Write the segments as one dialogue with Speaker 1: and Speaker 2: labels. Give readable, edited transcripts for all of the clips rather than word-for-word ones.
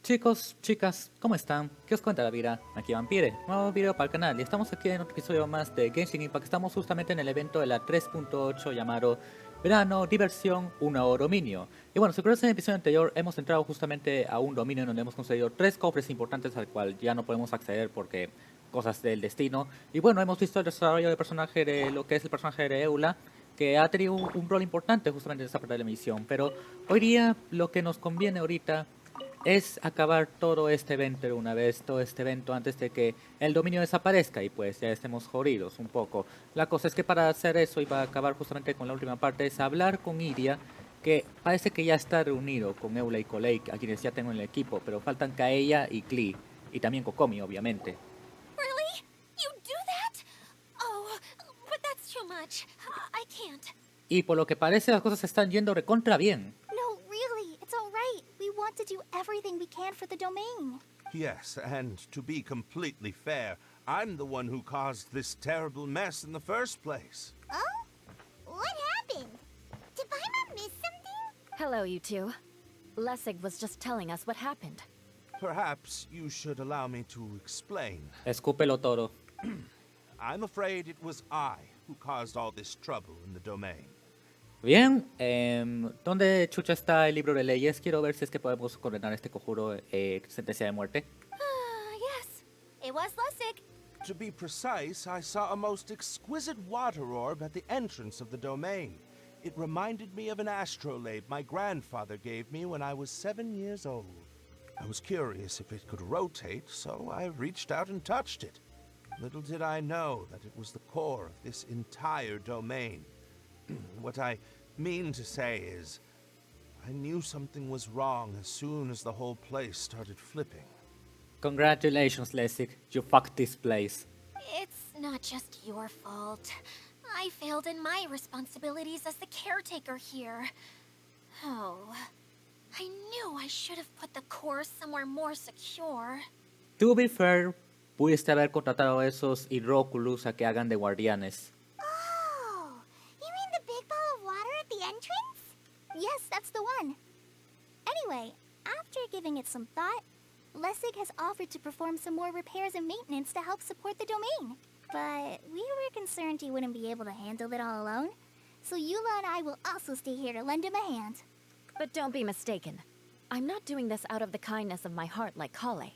Speaker 1: Chicos, chicas, ¿cómo están? ¿Qué os cuenta la vida? Aquí Vampire, nuevo video para el canal y estamos aquí en otro episodio más de Genshin Impact. Estamos justamente en el evento de la 3.8 llamado Verano, Diversión, nuevo dominio. Y bueno, si recuerdas en el episodio anterior hemos entrado justamente a un dominio en donde hemos conseguido 3 cofres importantes al cual ya no podemos acceder porque cosas del destino. Y bueno, hemos visto el desarrollo del personaje de lo que es el personaje de Eula, que ha tenido un rol importante justamente en esta parte de la misión. Pero hoy día lo que nos conviene ahorita es acabar todo este evento de una vez, todo este evento antes de que el dominio desaparezca y pues ya estemos jodidos un poco. La cosa es que para hacer eso y para acabar justamente con la última parte es hablar con Iria, que parece que ya está reunido con Eula y Kolei, a quienes ya tengo en el equipo, pero faltan Kaeya y Klee, y también Kokomi obviamente.
Speaker 2: Really? You do that? Oh, but that's too much. I can't.
Speaker 1: Y por lo que parece las cosas se están yendo recontra bien.
Speaker 2: No, really, it's all right. We want to do everything we can for the domain.
Speaker 3: Yes, and to be completely fair, I'm the one who caused this terrible mess in the first place.
Speaker 2: Oh? What happened? Did Paimon miss something?
Speaker 4: Hello, you two. Lessig was just telling us what happened.
Speaker 3: Perhaps you should allow me to explain.
Speaker 1: Escúpelo todo.
Speaker 3: I'm afraid it was I who caused all this trouble in the domain.
Speaker 1: Bien, ¿dónde chucha está el libro de leyes? Quiero ver si es que podemos condenar este conjuro sentencia de muerte.
Speaker 2: Yes. It was Lessig.
Speaker 3: To be precise, I saw a most exquisite water orb at the entrance of the domain. It reminded me of an astrolabe my grandfather gave me when I was 7 years old. I was curious if it could rotate, so I reached out and touched it. Little did I know that it was the core of this entire domain. What I mean to say is, I knew something was wrong as soon as the whole place started flipping.
Speaker 1: Congratulations, Lessig. You fucked this place.
Speaker 2: It's not just your fault. I failed in my responsibilities as the caretaker here. Oh. I knew I should have put the core somewhere more secure.
Speaker 1: To be fair, pudiste haber contratado a esos hidróculos a que hagan de guardianes.
Speaker 2: Oh! You mean the big ball of water at the entrance? Yes, that's the one. Anyway, after giving it some thought, Lessig has offered to perform some more repairs and maintenance to help support the domain. But we were concerned he wouldn't be able to handle it all alone, so Eula and I will also stay here to lend him a hand.
Speaker 4: But don't be mistaken. I'm not doing this out of the kindness of my heart like Kale.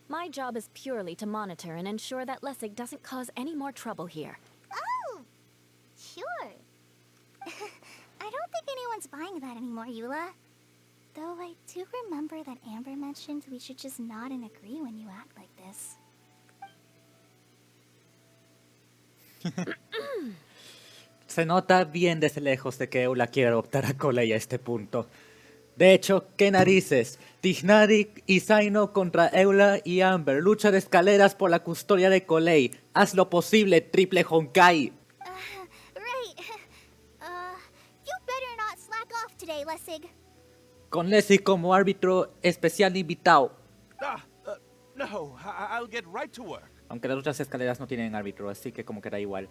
Speaker 4: My job is purely to monitor and ensure that Lessig doesn't cause any more trouble here.
Speaker 2: Oh! Sure. I don't think anyone's buying that anymore, Eula. Though I do remember that Amber mentioned we should just nod and agree when you act like this.
Speaker 1: Se nota bien desde lejos de que Eula quiere adoptar a Kolei a este punto. De hecho, ¿qué narices? Tighnari y Zaino contra Eula y Amber. Lucha de escaleras por la custodia de Kolei. Haz lo posible, triple Honkai.
Speaker 2: Right. You better not slack off today, Lessig.
Speaker 1: Con Leslie como árbitro especial invitado.
Speaker 3: No, I'll get right to work.
Speaker 1: Aunque las luchas de escaleras no tienen árbitro, así que como que da igual.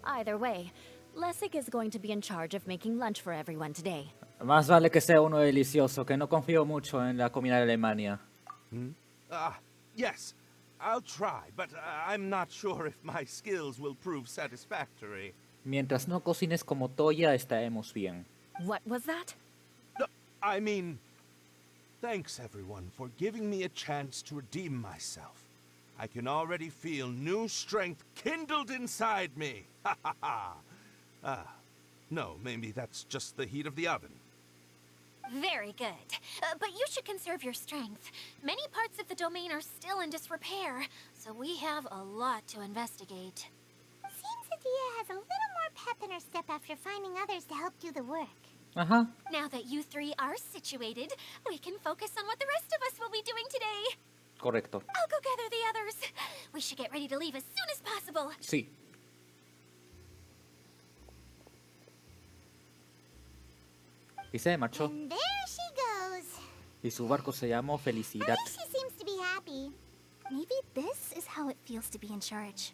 Speaker 4: Either way, Lessig is going to be in charge of making lunch for everyone today.
Speaker 1: Más vale que sea uno delicioso, que no confío mucho en la comida de Alemania.
Speaker 3: Yes, I'll try, but I'm not sure if my skills will prove satisfactory.
Speaker 1: Mientras no cocines como Toya, estaremos bien.
Speaker 4: What was that?
Speaker 3: No, I mean, thanks everyone for giving me a chance to redeem myself. I can already feel new strength kindled inside me. Ha ha ha. No, maybe that's just the heat of the oven.
Speaker 2: Very good. But you should conserve your strength. Many parts of the domain are still in disrepair, so we have a lot to investigate. Seems Adia has a little more pep in her step after finding others to help do the work.
Speaker 1: Ajá.
Speaker 2: Now that you three are situated, we can focus on what the rest of us will be doing today.
Speaker 1: Correcto.
Speaker 2: I'll go gather the others. We should get ready to leave as soon as possible.
Speaker 1: Sí. Y se marchó.
Speaker 2: And there she goes.
Speaker 1: Y su barco se llamó Felicidad.
Speaker 2: At least she seems to be happy. Maybe this is how it feels to be in charge.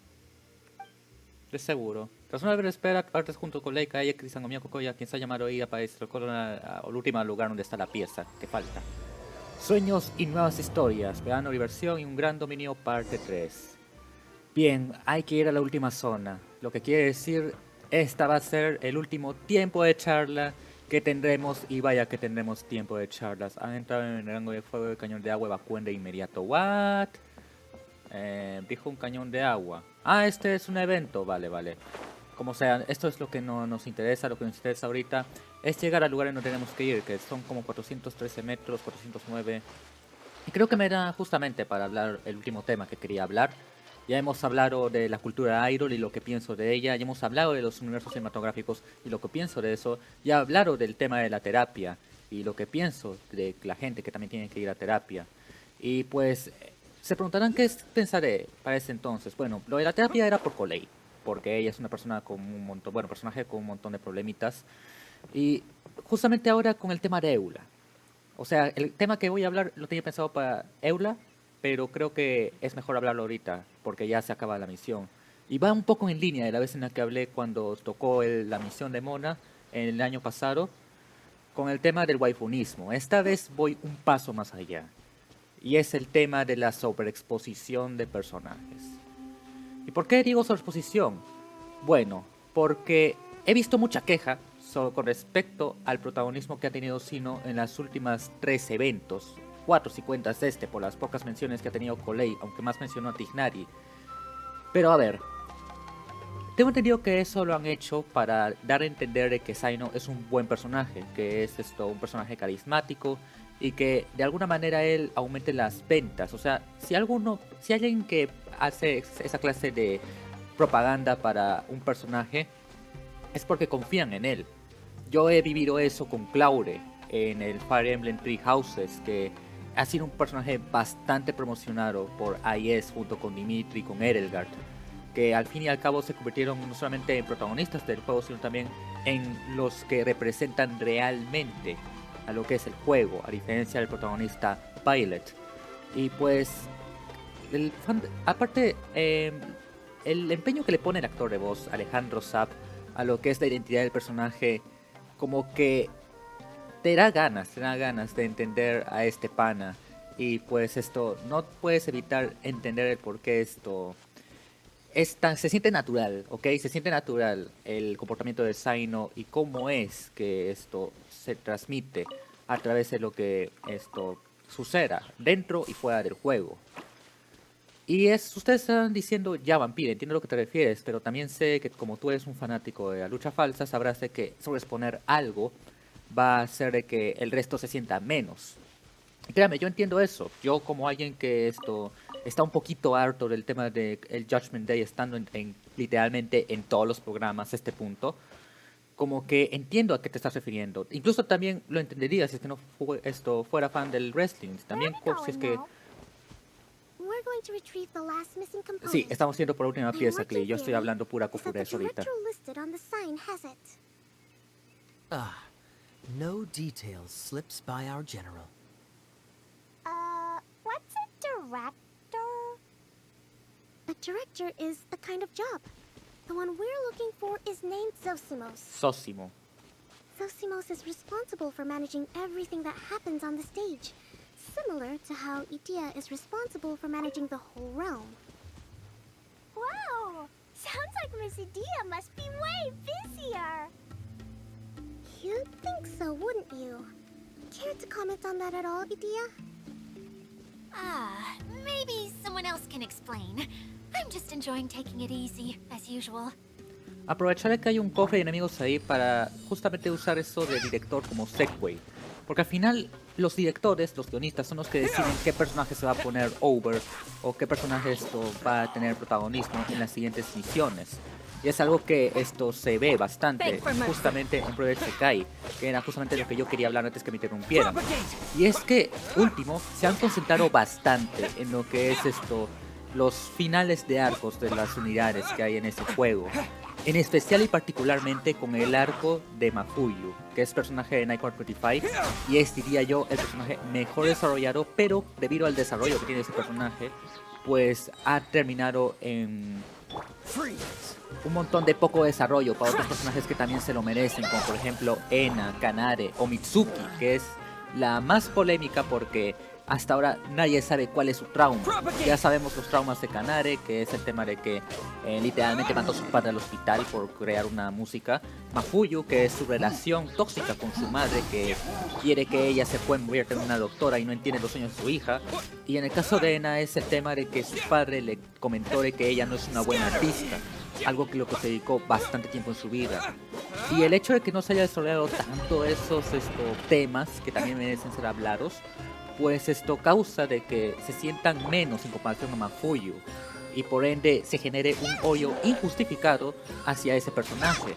Speaker 1: De seguro. Tras una breve espera, partes junto con Leica, ella, Crisango, Kokoya, quien se ha llamado ella para el último lugar donde está la pieza que falta. Sueños y nuevas historias, verano, diversión y un gran dominio, parte 3. Bien, hay que ir a la última zona, lo que quiere decir, esta va a ser el último tiempo de charla que tendremos, y vaya que tendremos tiempo de charlas. Han entrado en el rango de fuego del cañón de agua, evacúen de inmediato. ¿What? Dijo un cañón de agua. Ah, este es un evento, vale. Como sea, esto es lo que no nos interesa. Lo que nos interesa ahorita es llegar al lugar en donde tenemos que ir, que son como 413 metros, 409. Y creo que me da justamente para hablar el último tema que quería hablar. Ya hemos hablado de la cultura idol y lo que pienso de ella. Ya hemos hablado de los universos cinematográficos y lo que pienso de eso. Ya he hablado del tema de la terapia y lo que pienso de la gente que también tiene que ir a terapia. Y pues se preguntarán qué pensaré para ese entonces. Bueno, lo de la terapia era por Coley, porque ella es una persona con un montón, bueno, personaje con un montón de problemitas. Y justamente ahora con el tema de Eula. O sea, el tema que voy a hablar lo tenía pensado para Eula, pero creo que es mejor hablarlo ahorita, porque ya se acaba la misión. Y va un poco en línea de la vez en la que hablé cuando tocó la misión de Mona en el año pasado, con el tema del waifunismo. Esta vez voy un paso más allá, y es el tema de la sobrexposición de personajes. ¿Y por qué digo sobreexposición? Bueno, porque he visto mucha queja con respecto al protagonismo que ha tenido Sino en las últimas 3 eventos. 4 si cuentas este, por las pocas menciones que ha tenido Coley, aunque más mencionó a Tignari. Pero a ver, tengo entendido que eso lo han hecho para dar a entender de que Sino es un buen personaje, que es un personaje carismático y que de alguna manera él aumente las ventas. O sea, si alguien que hace esa clase de propaganda para un personaje, es porque confían en él. Yo he vivido eso con Claure en el Fire Emblem Three Houses, que ha sido un personaje bastante promocionado por IS junto con Dimitri y con Edelgard, que al fin y al cabo se convirtieron no solamente en protagonistas del juego, sino también en los que representan realmente a lo que es el juego, a diferencia del protagonista Violet. Y pues, aparte, el empeño que le pone el actor de voz, Alejandro Zapp, a lo que es la identidad del personaje, como que te da ganas de entender a este pana. Y pues esto, no puedes evitar entender el por qué esto se siente natural, ¿ok? Se siente natural el comportamiento de Sino y cómo es que esto se transmite a través de lo que esto suceda dentro y fuera del juego. Y ustedes están diciendo, ya vampiro, entiendo a lo que te refieres, pero también sé que como tú eres un fanático de la lucha falsa, sabrás de que sobreexponer algo va a hacer de que el resto se sienta menos. Y créame, yo entiendo eso. Yo como alguien que está un poquito harto del tema del Judgment Day, estando literalmente en todos los programas a este punto, como que entiendo a qué te estás refiriendo. Incluso también lo entendería si es que no fuera fan del wrestling. También si es que... Sí, estamos yendo por la última pieza, Clay. Yo estoy hablando pura cufurez ahorita.
Speaker 5: No details slips by our general.
Speaker 2: What's a director? A director is a kind of job. The one we're looking for is named Zosimos.
Speaker 1: Zosimo.
Speaker 2: Zosimos is responsible for managing everything that happens on the stage. Similar to how Idea is responsible for managing the whole realm. Wow! Sounds like Miss Idea must be way busier. You'd think so, wouldn't you? Care to comment on that at all, Idea?
Speaker 6: Maybe someone else can explain. I'm just enjoying taking it easy, as usual.
Speaker 1: Aprovecharé que hay un cofre de enemigos ahí para justamente usar eso de director como segue. Porque al final los directores, los guionistas, son los que deciden qué personaje se va a poner over o qué personaje va a tener protagonismo en las siguientes misiones. Y es algo que esto se ve bastante justamente en Project Sekai, que era justamente lo que yo quería hablar antes que me interrumpieran. Y es que, último, se han concentrado bastante en lo que es los finales de arcos de las unidades que hay en este juego. En especial y particularmente con el arco de Mafuyu, que es personaje de Nightmare 25, y es, diría yo, el personaje mejor desarrollado, pero debido al desarrollo que tiene ese personaje, pues ha terminado en un montón de poco desarrollo para otros personajes que también se lo merecen, como por ejemplo Ena, Kanare o Mitsuki, que es la más polémica porque hasta ahora nadie sabe cuál es su trauma. Ya sabemos los traumas de Kanare, que es el tema de que literalmente mandó a su padre al hospital por crear una música. Mafuyu, que es su relación tóxica con su madre, que quiere que ella se convierta en una doctora y no entiende los sueños de su hija. Y en el caso de Ena es el tema de que su padre le comentó de que ella no es una buena artista, algo que lo que se dedicó bastante tiempo en su vida. Y el hecho de que no se haya desarrollado tanto esos temas que también merecen ser hablados, pues esto causa de que se sientan menos en comparación a Mafuyu y por ende se genere un odio injustificado hacia ese personaje,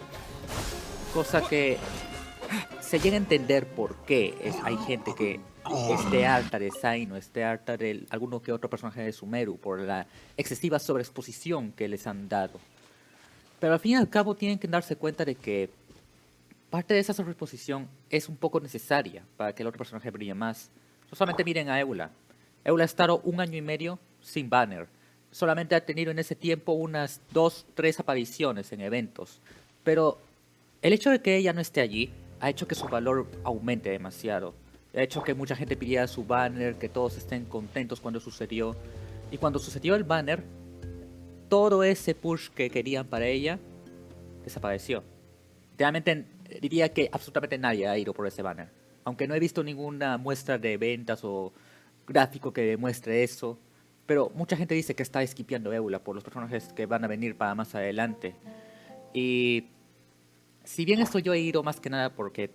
Speaker 1: cosa que se llega a entender por qué hay gente que esté harta de Zaino, esté harta de alguno que otro personaje de Sumeru por la excesiva sobreexposición que les han dado. Pero al fin y al cabo tienen que darse cuenta de que parte de esa sobreexposición es un poco necesaria para que el otro personaje brille más. Solamente miren a Eula. Eula ha estado 1 año y medio sin banner. Solamente ha tenido en ese tiempo unas 2-3 apariciones en eventos. Pero el hecho de que ella no esté allí ha hecho que su valor aumente demasiado. Ha hecho que mucha gente pidiera su banner, que todos estén contentos cuando sucedió. Y cuando sucedió el banner, todo ese push que querían para ella desapareció. Realmente diría que absolutamente nadie ha ido por ese banner. Aunque no he visto ninguna muestra de ventas o gráfico que demuestre eso. Pero mucha gente dice que está skipeando Eula por los personajes que van a venir para más adelante. Y si bien esto yo he ido más que nada porque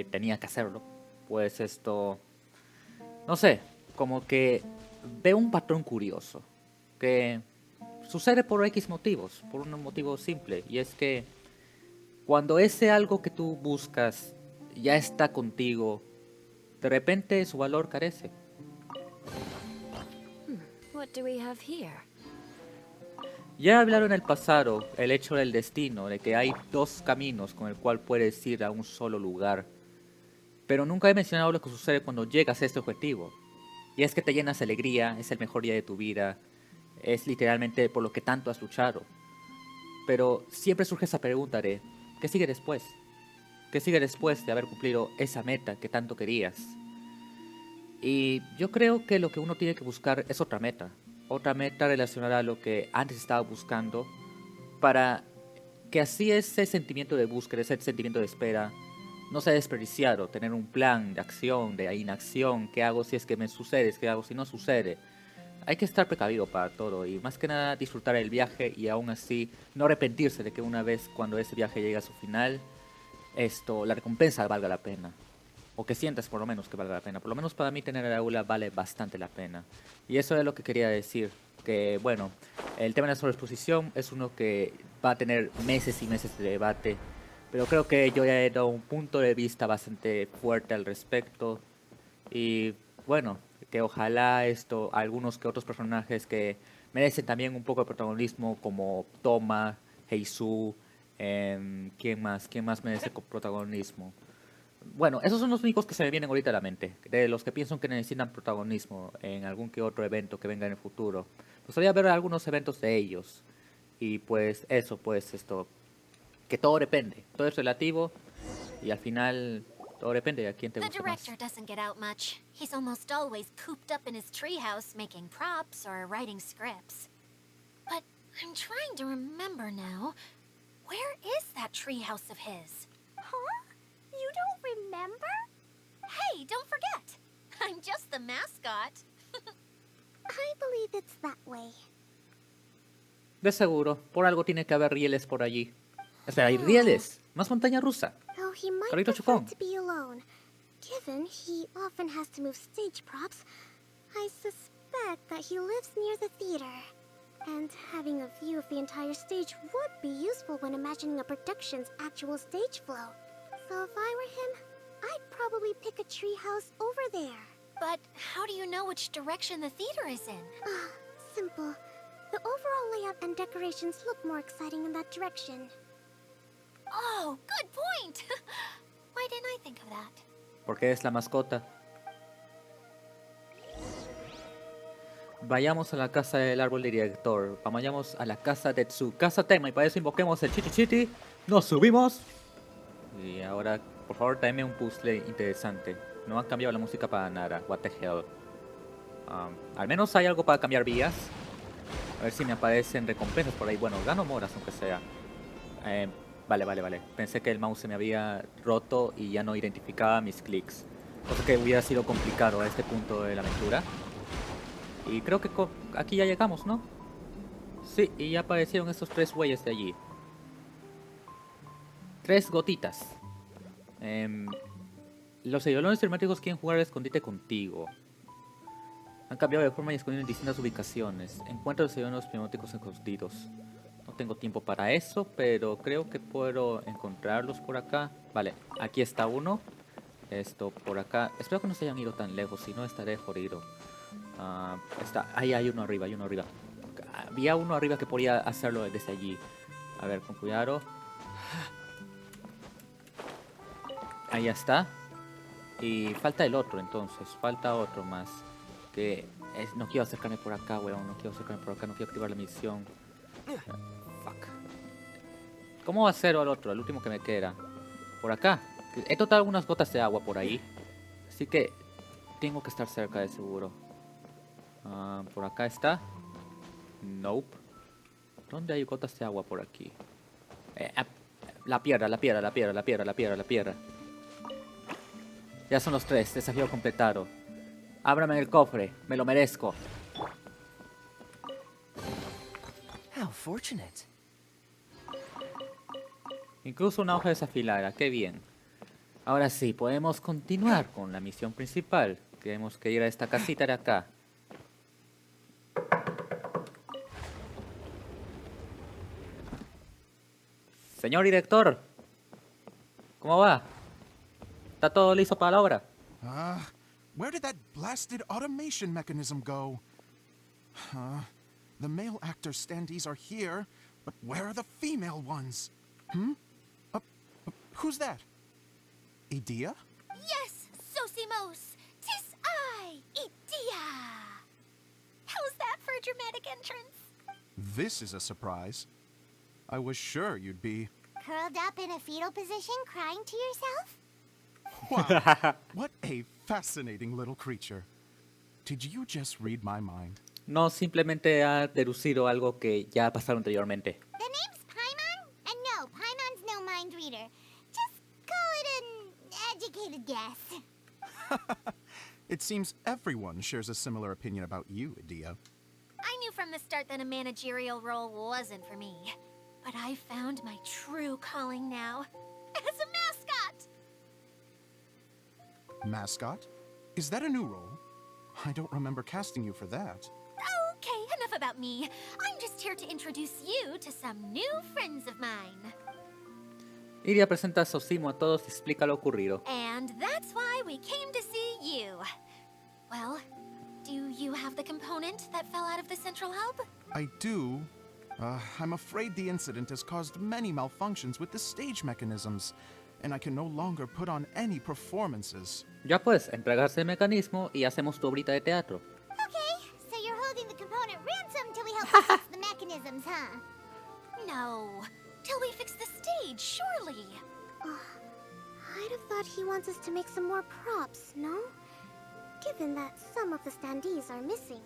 Speaker 1: tenía que hacerlo, pues no sé, como que veo un patrón curioso. Que sucede por X motivos, por un motivo simple. Y es que cuando ese algo que tú buscas ya está contigo, de repente su valor carece.
Speaker 4: What do we have here?
Speaker 1: Ya hablaron en el pasado el hecho del destino, de que hay 2 caminos con el cual puedes ir a un solo lugar. Pero nunca he mencionado lo que sucede cuando llegas a este objetivo. Y es que te llenas de alegría, es el mejor día de tu vida, es literalmente por lo que tanto has luchado. Pero siempre surge esa pregunta de, ¿qué sigue después? ¿Qué sigue después de haber cumplido esa meta que tanto querías? Y yo creo que lo que uno tiene que buscar es otra meta relacionada a lo que antes estaba buscando, para que así ese sentimiento de búsqueda, ese sentimiento de espera, no sea desperdiciado. Tener un plan de acción, de inacción, qué hago si es que me sucede, qué hago si no sucede. Hay que estar precavido para todo y más que nada disfrutar el viaje y aún así no arrepentirse de que una vez cuando ese viaje llegue a su final, la recompensa valga la pena. O que sientas por lo menos que valga la pena. Por lo menos para mí tener a Eula vale bastante la pena. Y eso es lo que quería decir. Que bueno, el tema de la sobreexposición es uno que va a tener meses y meses de debate. Pero creo que yo ya he dado un punto de vista bastante fuerte al respecto. Y bueno, que ojalá algunos que otros personajes que merecen también un poco de protagonismo, como Toma, Heisu, ¿quién más merece protagonismo? Bueno, esos son los únicos que se me vienen ahorita a la mente, de los que pienso que necesitan protagonismo en algún que otro evento que venga en el futuro. Me gustaría ver algunos eventos de ellos. Y pues eso, que todo depende, todo es relativo y al final todo depende de a quién te
Speaker 6: The
Speaker 1: guste más.
Speaker 6: director doesn't get out much. He's almost always cooped up in his treehouse making props or writing scripts. But I'm trying to remember now. Where is that treehouse of his?
Speaker 2: Huh? You don't remember?
Speaker 6: Hey, don't forget! I'm just the mascot.
Speaker 2: I believe it's that way.
Speaker 1: De seguro, por algo tiene que haber rieles por allí. Espera, ¿hay rieles? ¿Más montaña rusa?
Speaker 2: Though he might
Speaker 1: Carrito
Speaker 2: prefer
Speaker 1: chocón.
Speaker 2: to be alone. Given he often has to move stage props, I suspect that he lives near the theater. And having a view of the entire stage would be useful when imagining a production's actual stage flow. So if I were him, I'd probably pick a treehouse over there.
Speaker 6: But how do you know which direction the theater is in?
Speaker 2: Simple. The overall layout and decorations look more exciting in that direction.
Speaker 6: Oh, good point! Why didn't I think of that?
Speaker 1: Porque es la mascota. Vayamos a la casa del árbol director. Vayamos a la casa de su casa tema. Y para eso invoquemos el Chiti Chiti. Nos subimos. Y ahora, por favor, tráeme un puzzle interesante. No han cambiado la música para nada. What the hell. Al menos hay algo para cambiar vías. A ver si me aparecen recompensas por ahí. Bueno, gano moras aunque sea. Vale. Pensé que el mouse se me había roto y ya no identificaba mis clics. Cosa que hubiera sido complicado a este punto de la aventura. Y creo que aquí ya llegamos, ¿no? Sí, y ya aparecieron estos 3 güeyes de allí. 3 gotitas. Los ayudantes temáticos quieren jugar al escondite contigo. Han cambiado de forma y escondido en distintas ubicaciones. Encuentra los ayudantes temáticos escondidos. No tengo tiempo para eso, pero creo que puedo encontrarlos por acá. Vale, aquí está uno. Esto por acá. Espero que no se hayan ido tan lejos, si no estaré jodido. Ahí hay uno arriba, Había uno arriba que podía hacerlo desde allí. A ver, con cuidado. Ahí está. Y falta el otro entonces. Falta otro más. No quiero acercarme por acá, weón. No quiero acercarme por acá. No quiero activar la misión. Fuck. ¿Cómo va a ser el otro? El último que me queda. Por acá. He tocado algunas gotas de agua por ahí. Así que tengo que estar cerca de seguro. Por acá está. Nope. ¿Dónde hay gotas de agua por aquí? La piedra. Ya son los 3. Desafío completado. Ábrame el cofre. Me lo merezco.
Speaker 5: How fortunate.
Speaker 1: Incluso una hoja desafilada. Qué bien. Ahora sí, podemos continuar con la misión principal. Tenemos que ir a esta casita de acá. Señor director, ¿cómo va? ¿Está todo listo para la obra?
Speaker 7: Where did that blasted automation mechanism go? The male actor standees are here, but where are the female ones? Who's that? Idea?
Speaker 2: Yes, Sosimos! 'Tis I, Idia! How's that for a dramatic entrance?
Speaker 7: This is a surprise. I was sure you'd be...
Speaker 2: Curled up in a fetal position, crying to yourself?
Speaker 7: Wow, what a fascinating little creature. Did you just read my mind?
Speaker 1: No, simplemente ha deducido algo que ya pasaron anteriormente.
Speaker 2: The name's Paimon? And no, Paimon's no mind reader. Just call it an educated guess.
Speaker 7: It seems everyone shares a similar opinion about you, Idea.
Speaker 6: I knew from the start that a managerial role wasn't for me. But I found my true calling now. As a mascot!
Speaker 7: Mascot? Is that a new role? I don't remember casting you for that.
Speaker 6: Okay, enough about me. I'm just here to introduce you to some new friends of mine.
Speaker 1: Iria presenta a Sosimo a todos y explica lo ocurrido.
Speaker 6: And that's why we came to see you. Well, do you have the component that fell out of the central hub?
Speaker 7: I do. I'm afraid the incident has caused many malfunctions with the stage mechanisms, and I can no longer put on any performances.
Speaker 1: Ya pues, entregarse el mecanismo y hacemos tu obrita de teatro.
Speaker 2: Okay, so you're holding the component ransom till we help you fix the mechanisms, huh?
Speaker 6: No, till we fix the stage, surely.
Speaker 2: I'd have thought he wants us to make some more props, no? Given that some of the standees are missing.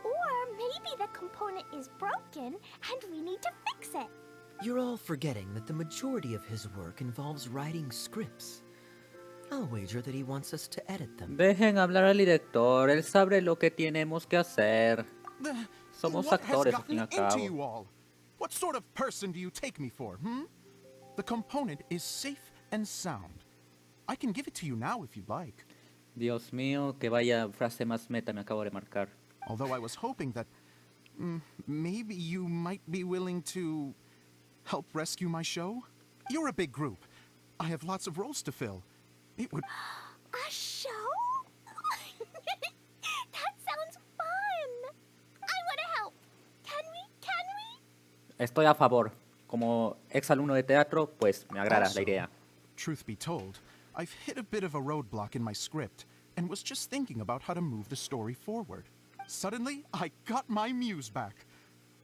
Speaker 2: Or maybe the component is broken and we need to fix it.
Speaker 5: You're all forgetting that the majority of his work involves writing scripts. I'll wager that he wants us to edit them.
Speaker 1: Dejen hablar al director, él sabe lo que tenemos que hacer. Somos
Speaker 7: What
Speaker 1: actores,
Speaker 7: has
Speaker 1: al fin y
Speaker 7: gotten
Speaker 1: al
Speaker 7: into
Speaker 1: cabo.
Speaker 7: you all? What sort of person do you take me for, The component is safe and sound. I can give it to you now if you'd like.
Speaker 1: Dios mío, que vaya frase más meta me acabo de marcar.
Speaker 7: Although I was hoping that maybe you might be willing to help rescue my show. You're a big group. I have lots of roles to fill. It would...
Speaker 2: A show? That sounds fun! I want to help! Can we?
Speaker 1: Estoy a favor. Como ex alumno de teatro, pues me agrada la
Speaker 7: Also,
Speaker 1: idea.
Speaker 7: Truth be told, I've hit a bit of a roadblock in my script and was just thinking about how to move the story forward. Suddenly, I got my muse back.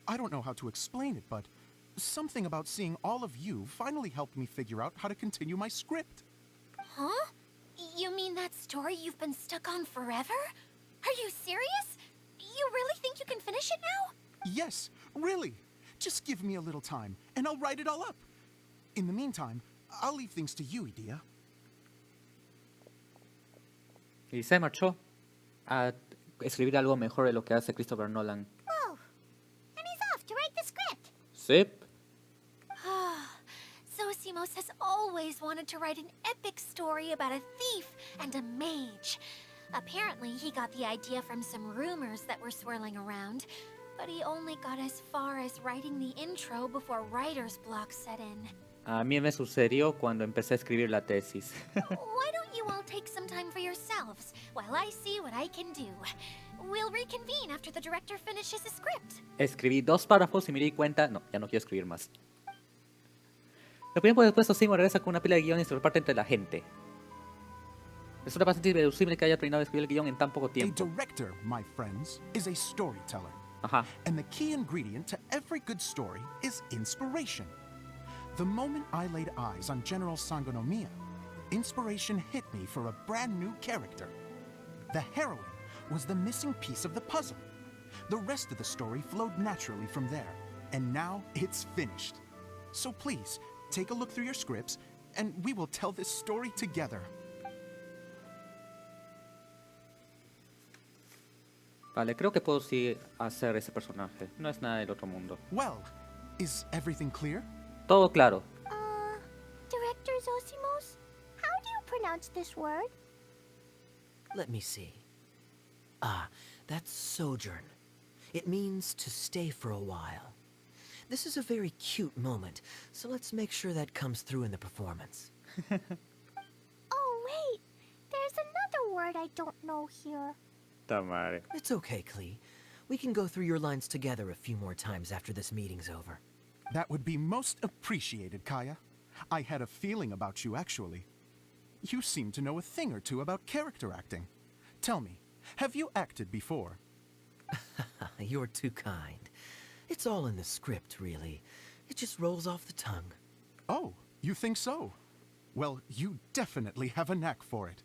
Speaker 7: I don't know how to explain it, but something about seeing all of you finally helped me figure out how to continue my script.
Speaker 6: Huh? You mean that story you've been stuck on forever? Are you serious? You really think you can finish it now?
Speaker 7: Yes, really. Just give me a little time, and I'll write it all up. In the meantime, I'll leave things to you, Idea.
Speaker 1: Y se marchó a escribir algo mejor de lo que hace Christopher Nolan.
Speaker 2: Whoa! And he's off to write the script.
Speaker 1: Sí.
Speaker 6: Seguimos has always wanted to write an epic story about a thief and a mage. Apparently, he got the idea from some rumors that were swirling around, but he only got as far as writing the intro before writer's block set in.
Speaker 1: A mí me sucedió cuando empecé a escribir la tesis.
Speaker 6: Why don't you all take some time for yourselves while I see what I can do? We'll reconvene after the director finishes the script.
Speaker 1: Escribí 2 párrafos y me di cuenta, no, ya no quiero escribir más. Lo primero que después Seguimos regresa con una pila de guión y se reparte entre la gente. Resulta bastante irreducible que haya terminado de escribir el guión en tan poco
Speaker 7: A
Speaker 1: tiempo.
Speaker 7: director, my friends, is a storyteller.
Speaker 1: Ajá.
Speaker 7: And the key ingredient to every good story is inspiration. The moment I laid eyes on General Sangonomiya, inspiration hit me for a brand new character. The heroine was the missing piece of the puzzle. The rest of the story flowed naturally from there, and now it's finished. So please, take a look through your scripts, and we will tell this story together.
Speaker 1: Vale, creo que puedo sí hacer ese personaje. No es nada del otro mundo.
Speaker 7: Well, is everything clear?
Speaker 1: Todo claro.
Speaker 2: Director Zosimos, how do you pronounce this word?
Speaker 5: Let me see. Ah, that's sojourn. It means to stay for a while. This is a very cute moment, so let's make sure that comes through in the performance.
Speaker 2: Oh, wait. There's another word I don't know here.
Speaker 1: Tamare.
Speaker 5: It's okay, Klee. We can go through your lines together a few more times after this meeting's over.
Speaker 7: That would be most appreciated, Kaya. I had a feeling about you, actually. You seem to know a thing or two about character acting. Tell me, have you acted before?
Speaker 5: You're too kind. It's all in the script, really. It just rolls off the tongue.
Speaker 7: Oh, you think so? Well, you definitely have a knack for it.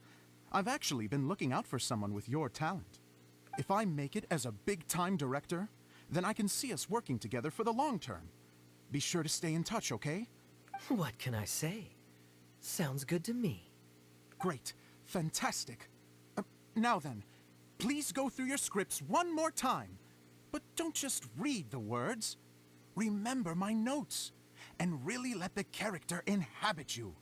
Speaker 7: I've actually been looking out for someone with your talent. If I make it as a big-time director, then I can see us working together for the long term. Be sure to stay in touch, okay?
Speaker 5: What can I say? Sounds good to me.
Speaker 7: Great. Fantastic. Now then, please go through your scripts one more time. But don't just read the words. Remember my notes. And really let the character inhabit you.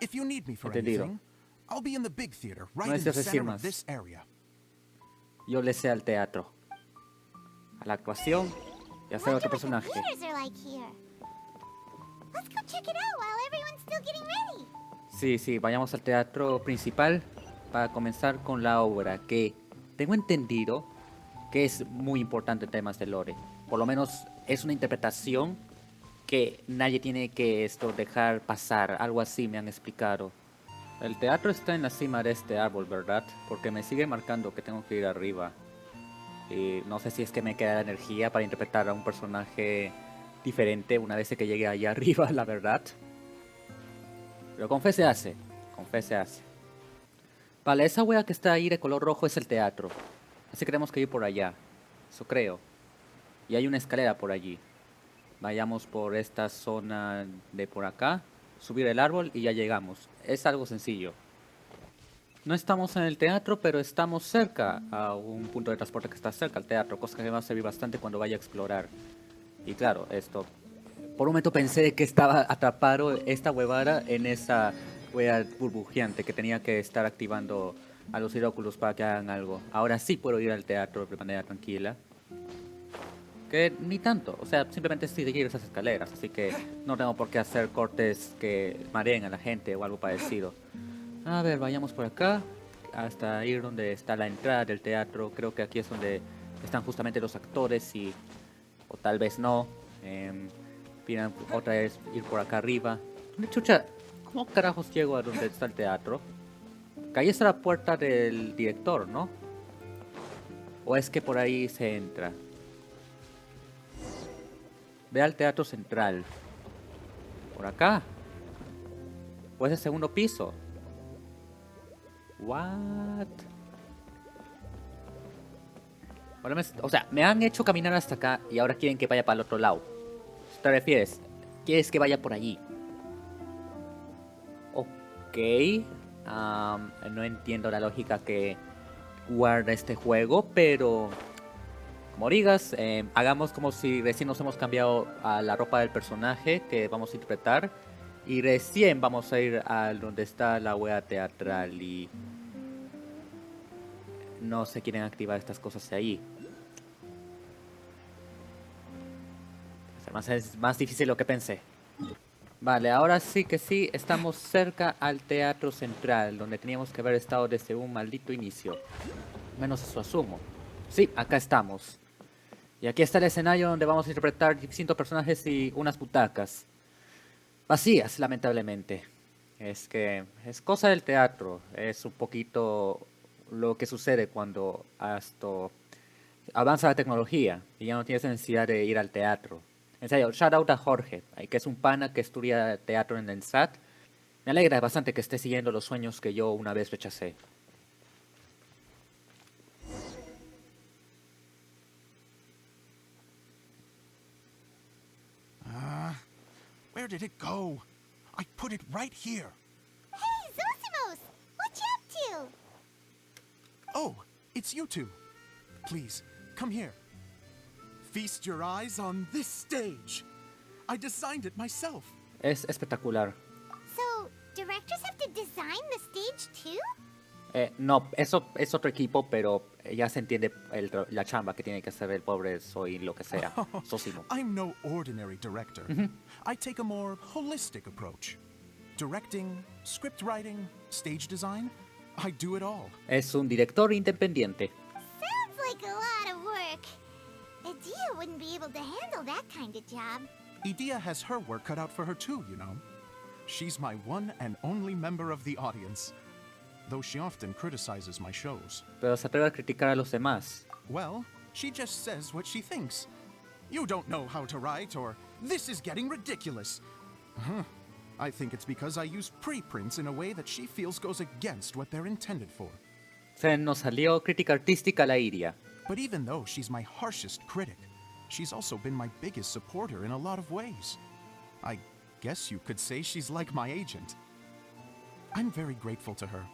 Speaker 7: If you need me for
Speaker 1: Entendido.
Speaker 7: anything, I'll be in the big theater, right
Speaker 1: No
Speaker 7: in the
Speaker 1: necesitas decir
Speaker 7: center
Speaker 1: más.
Speaker 7: of this area.
Speaker 1: Yo le sé al teatro, a la actuación y a hacer otro
Speaker 2: Wonder what the
Speaker 1: personaje.
Speaker 2: theaters are like here. Let's go check it out while everyone's still getting ready.
Speaker 1: Sí, vayamos al teatro principal para comenzar con la obra, que tengo entendido que es muy importante en temas de lore. Por lo menos es una interpretación que nadie tiene que dejar pasar, algo así me han explicado. El teatro está en la cima de este árbol, ¿verdad? Porque me sigue marcando que tengo que ir arriba. Y no sé si es que me queda la energía para interpretar a un personaje diferente una vez que llegue allá arriba, la verdad. Pero con fe se hace, con fe se hace. Vale, esa wea que está ahí de color rojo es el teatro. Así que tenemos que ir por allá, eso creo. Y hay una escalera por allí. Vayamos por esta zona de por acá, subir el árbol y ya llegamos. Es algo sencillo. No estamos en el teatro, pero estamos cerca a un punto de transporte que está cerca al teatro, cosa que me va a servir bastante cuando vaya a explorar. Y claro, esto... Por un momento pensé que estaba atrapado esta huevada en esa wea burbujeante que tenía que estar activando a los Hieróculos para que hagan algo. Ahora sí puedo ir al teatro de manera tranquila. Que ni tanto, o sea, simplemente seguir esas escaleras, así que no tengo por qué hacer cortes que mareen a la gente o algo parecido. A ver, vayamos por acá, hasta ir donde está la entrada del teatro. Creo que aquí es donde están justamente los actores y... o tal vez no. Pidan otra vez ir por acá arriba. ¿Dónde chucha? ¿Cómo carajos llego a donde está el teatro? Que ahí está la puerta del director, ¿no? ¿O es que por ahí se entra? Ve al teatro central. Por acá. O es el segundo piso. What? Ahora o sea, me han hecho caminar hasta acá y ahora quieren que vaya para el otro lado. ¿Te refieres? ¿Quieres que vaya por allí? Ok. No entiendo la lógica que guarda este juego, pero... Como digas, hagamos como si recién nos hemos cambiado a la ropa del personaje que vamos a interpretar. Y recién vamos a ir a donde está la wea teatral y... No se quieren activar estas cosas de ahí. Es más difícil de lo que pensé. Vale, ahora sí que sí, estamos cerca al teatro central, donde teníamos que haber estado desde un maldito inicio. Menos eso asumo. Sí, acá estamos. Y aquí está el escenario donde vamos a interpretar distintos personajes y unas butacas. Vacías, lamentablemente. Es que es cosa del teatro. Es un poquito lo que sucede cuando esto avanza la tecnología y ya no tienes necesidad de ir al teatro. En serio, shout out a Jorge, que es un pana que estudia teatro en el SAT. Me alegra bastante que esté siguiendo los sueños que yo una vez rechacé.
Speaker 7: Where did it go? I put it right here.
Speaker 2: Hey, Zosimos! What you up to?
Speaker 7: Oh, it's you two. Please, come here. Feast your eyes on this stage. I designed it myself.
Speaker 1: Es espectacular.
Speaker 2: So, directors have to design the stage too?
Speaker 1: No, eso es otro equipo, pero ya se entiende la chamba que tiene que hacer el pobre Soy lo que sea. Sosimo.
Speaker 7: I'm no ordinary director. I take a more holistic approach. Directing, script writing, stage design, I do it all.
Speaker 1: Es un director independiente.
Speaker 2: Sounds like a lot of work. Adia wouldn't be able to handle that kind of job.
Speaker 7: Idea has her work cut out for her too, you know. She's my one and only member of the audience, though she often criticizes my shows.
Speaker 1: Pero se atreve a criticar a los demás.
Speaker 7: Well, she just says what she thinks. You don't know how to write, or this is getting ridiculous. I think it's because I use preprints in a way that she feels goes against what they're intended for.
Speaker 1: Se nos salió crítica artística a la Iria.
Speaker 7: But even though she's my harshest critic, she's also been my biggest supporter in a lot of ways. I guess you could say she's like my agent. I'm very grateful to her.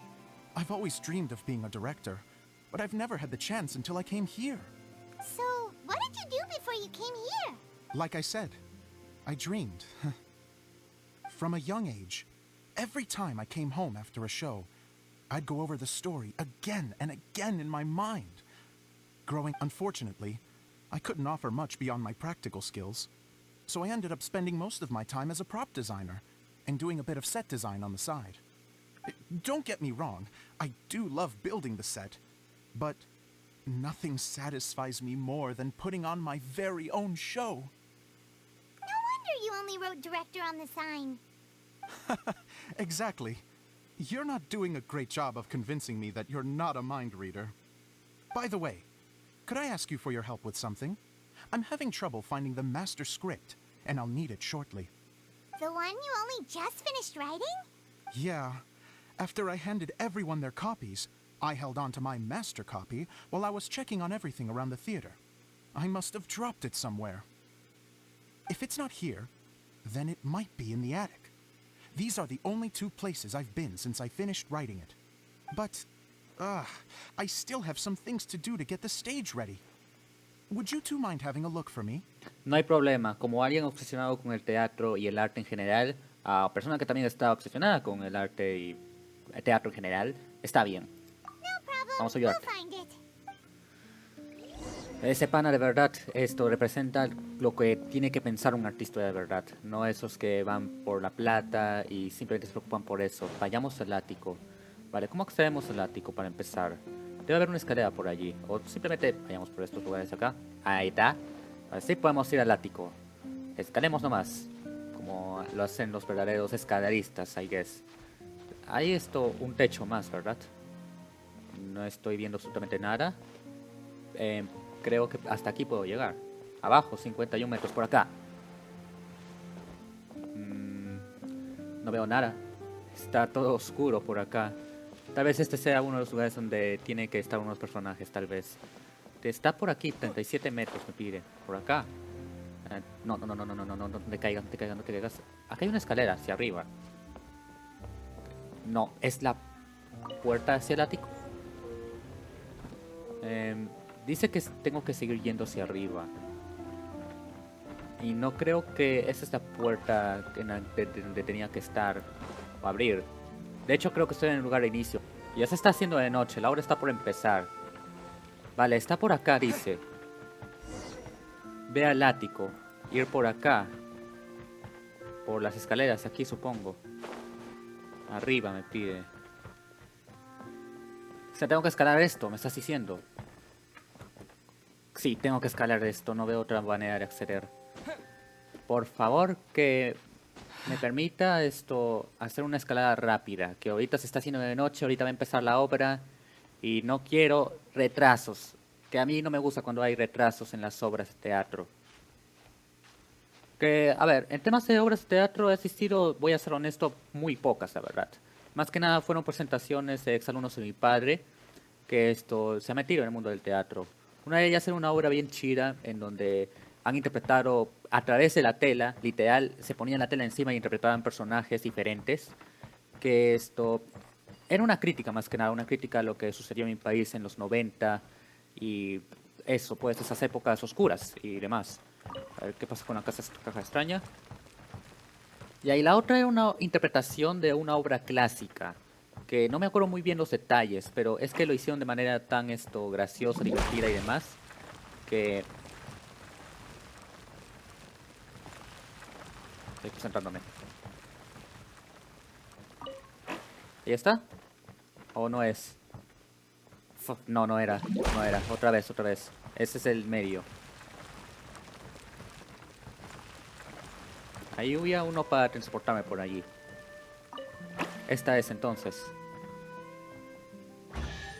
Speaker 7: I've always dreamed of being a director, but I've never had the chance until I came here.
Speaker 2: So, what did you do before you came here?
Speaker 7: Like I said, I dreamed. From a young age, every time I came home after a show, I'd go over the story again and again in my mind. Unfortunately, I couldn't offer much beyond my practical skills, so I ended up spending most of my time as a prop designer and doing a bit of set design on the side. Don't get me wrong, I do love building the set, but nothing satisfies me more than putting on my very own show.
Speaker 2: No wonder you only wrote director on the sign.
Speaker 7: Exactly. You're not doing a great job of convincing me that you're not a mind reader. By the way, could I ask you for your help with something? I'm having trouble finding the master script, and I'll need it shortly.
Speaker 2: The one you only just finished writing?
Speaker 7: Yeah. After I handed everyone their copies, I held on to my master copy while I was checking on everything around the theater. I must have dropped it somewhere. If it's not here, then it might be in the attic. These are the only two places I've been since I finished writing it. But, I still have some things to do to get the stage ready. Would you two mind having a look for me?
Speaker 1: No hay problema. Como alguien obsesionado con el teatro y el arte en general, a persona que también está obsesionada con el arte y el teatro en general, está bien.
Speaker 2: No problem.
Speaker 1: Vamos a
Speaker 2: We'll
Speaker 1: ayudarte.
Speaker 2: find it.
Speaker 1: Ese pana de verdad, esto representa lo que tiene que pensar un artista de verdad. No esos que van por la plata y simplemente se preocupan por eso. Vayamos al ático. Vale, ¿cómo accedemos al ático para empezar? Debe haber una escalera por allí. O simplemente vayamos por estos lugares acá. Ahí está. Así podemos ir al ático. Escalemos nomás. Como lo hacen los verdaderos escaleristas, I guess. Hay un techo más, ¿verdad? No estoy viendo absolutamente nada. Creo que hasta aquí puedo llegar. Abajo, 51 metros por acá. No veo nada. Está todo oscuro por acá. Tal vez este sea uno de los lugares donde tiene que estar unos personajes, tal vez. Está por aquí, 37 metros me pide. Por acá. No, no te caigas, no te caigas, no te caigas. Acá hay una escalera hacia arriba. No, es la puerta hacia el ático. Dice que tengo que seguir yendo hacia arriba. Y no creo que esa es la puerta donde tenía que estar o abrir. De hecho, creo que estoy en el lugar de inicio. Ya se está haciendo de noche, la hora está por empezar. Vale, está por acá, dice. Ve al ático. Ir por acá. Por las escaleras, aquí supongo. Arriba me pide. O sea, tengo que escalar esto, me estás diciendo. Sí, tengo que escalar esto, no veo otra manera de acceder. Por favor, que me permita hacer una escalada rápida. Que ahorita se está haciendo de noche, ahorita va a empezar la obra. Y no quiero retrasos. Que a mí no me gusta cuando hay retrasos en las obras de teatro. Que, a ver, en temas de obras de teatro he asistido, voy a ser honesto, muy pocas, la verdad. Más que nada fueron presentaciones de exalumnos de mi padre, que se ha metido en el mundo del teatro. Una de ellas era una obra bien chida, en donde han interpretado a través de la tela, literal, se ponían la tela encima y interpretaban personajes diferentes. Que era una crítica más que nada, una crítica a lo que sucedió en mi país en los 90 y eso, pues esas épocas oscuras y demás. A ver qué pasa con la caja extraña. Y ahí la otra era una interpretación de una obra clásica, que no me acuerdo muy bien los detalles, pero es que lo hicieron de manera tan graciosa, divertida y demás, que... Estoy concentrándome. ¿Y ya está? ¿O no es? No, no era. No era. Otra vez. Ese es el medio. Ahí huía uno para transportarme por allí. Esta es entonces.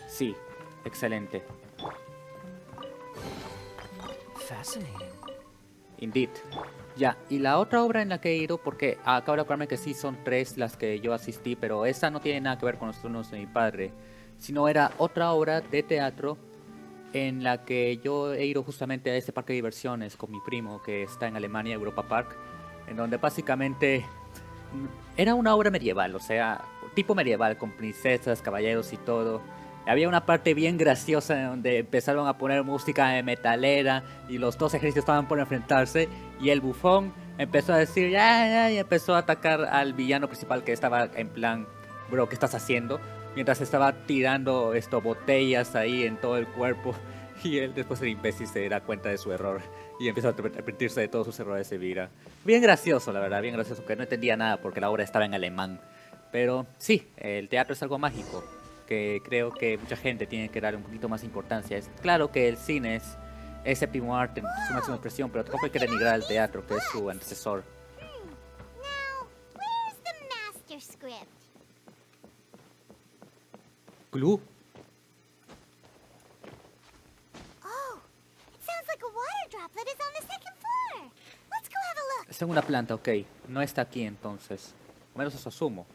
Speaker 1: Sí, excelente.
Speaker 5: Fascinating.
Speaker 1: Indeed. Ya, y la otra obra en la que he ido, porque acabo de acordarme que sí son 3 las que yo asistí, pero esa no tiene nada que ver con los turnos de mi padre, sino era otra obra de teatro en la que yo he ido justamente a este parque de diversiones con mi primo que está en Alemania, Europa Park, en donde básicamente era una obra medieval, o sea, tipo medieval, con princesas, caballeros y todo. Había una parte bien graciosa en donde empezaron a poner música de metalera y los dos ejércitos estaban por enfrentarse y el bufón empezó a decir ya, y empezó a atacar al villano principal que estaba en plan, bro, ¿qué estás haciendo? Mientras estaba tirando botellas ahí en todo el cuerpo y él después el imbécil se da cuenta de su error y empieza a arrepentirse de todos sus errores de vida. Bien gracioso, la verdad, bien gracioso, que no entendía nada porque la obra estaba en alemán. Pero sí, el teatro es algo mágico, que creo que mucha gente tiene que darle un poquito más importancia. Es claro que el cine es el séptimo arte en su máxima expresión, pero tampoco hay que denigrar al teatro, que es su antecesor.
Speaker 2: Now, where's the master script?
Speaker 1: ¿Club?
Speaker 2: Oh, it sounds like a water droplet is on the second floor. Let's go have a look.
Speaker 1: Está en una planta, ok. No está aquí entonces. Al menos eso asumo.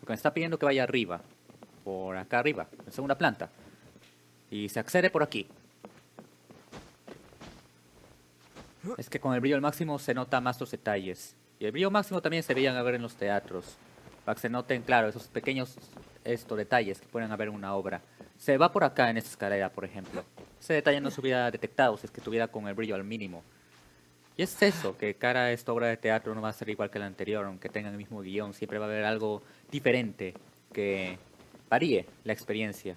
Speaker 1: Porque me está pidiendo que vaya arriba. Por acá arriba, en segunda planta. Y se accede por aquí. Es que con el brillo al máximo se nota más los detalles. Y el brillo máximo también se veían a ver en los teatros. Para que se noten, claro, esos pequeños detalles que pueden haber en una obra. Se va por acá en esta escalera, por ejemplo. Ese detalle no se hubiera detectado si es que estuviera con el brillo al mínimo. Y es eso, que cara a esta obra de teatro no va a ser igual que la anterior, aunque tengan el mismo guión. Siempre va a haber algo diferente que varíe la experiencia.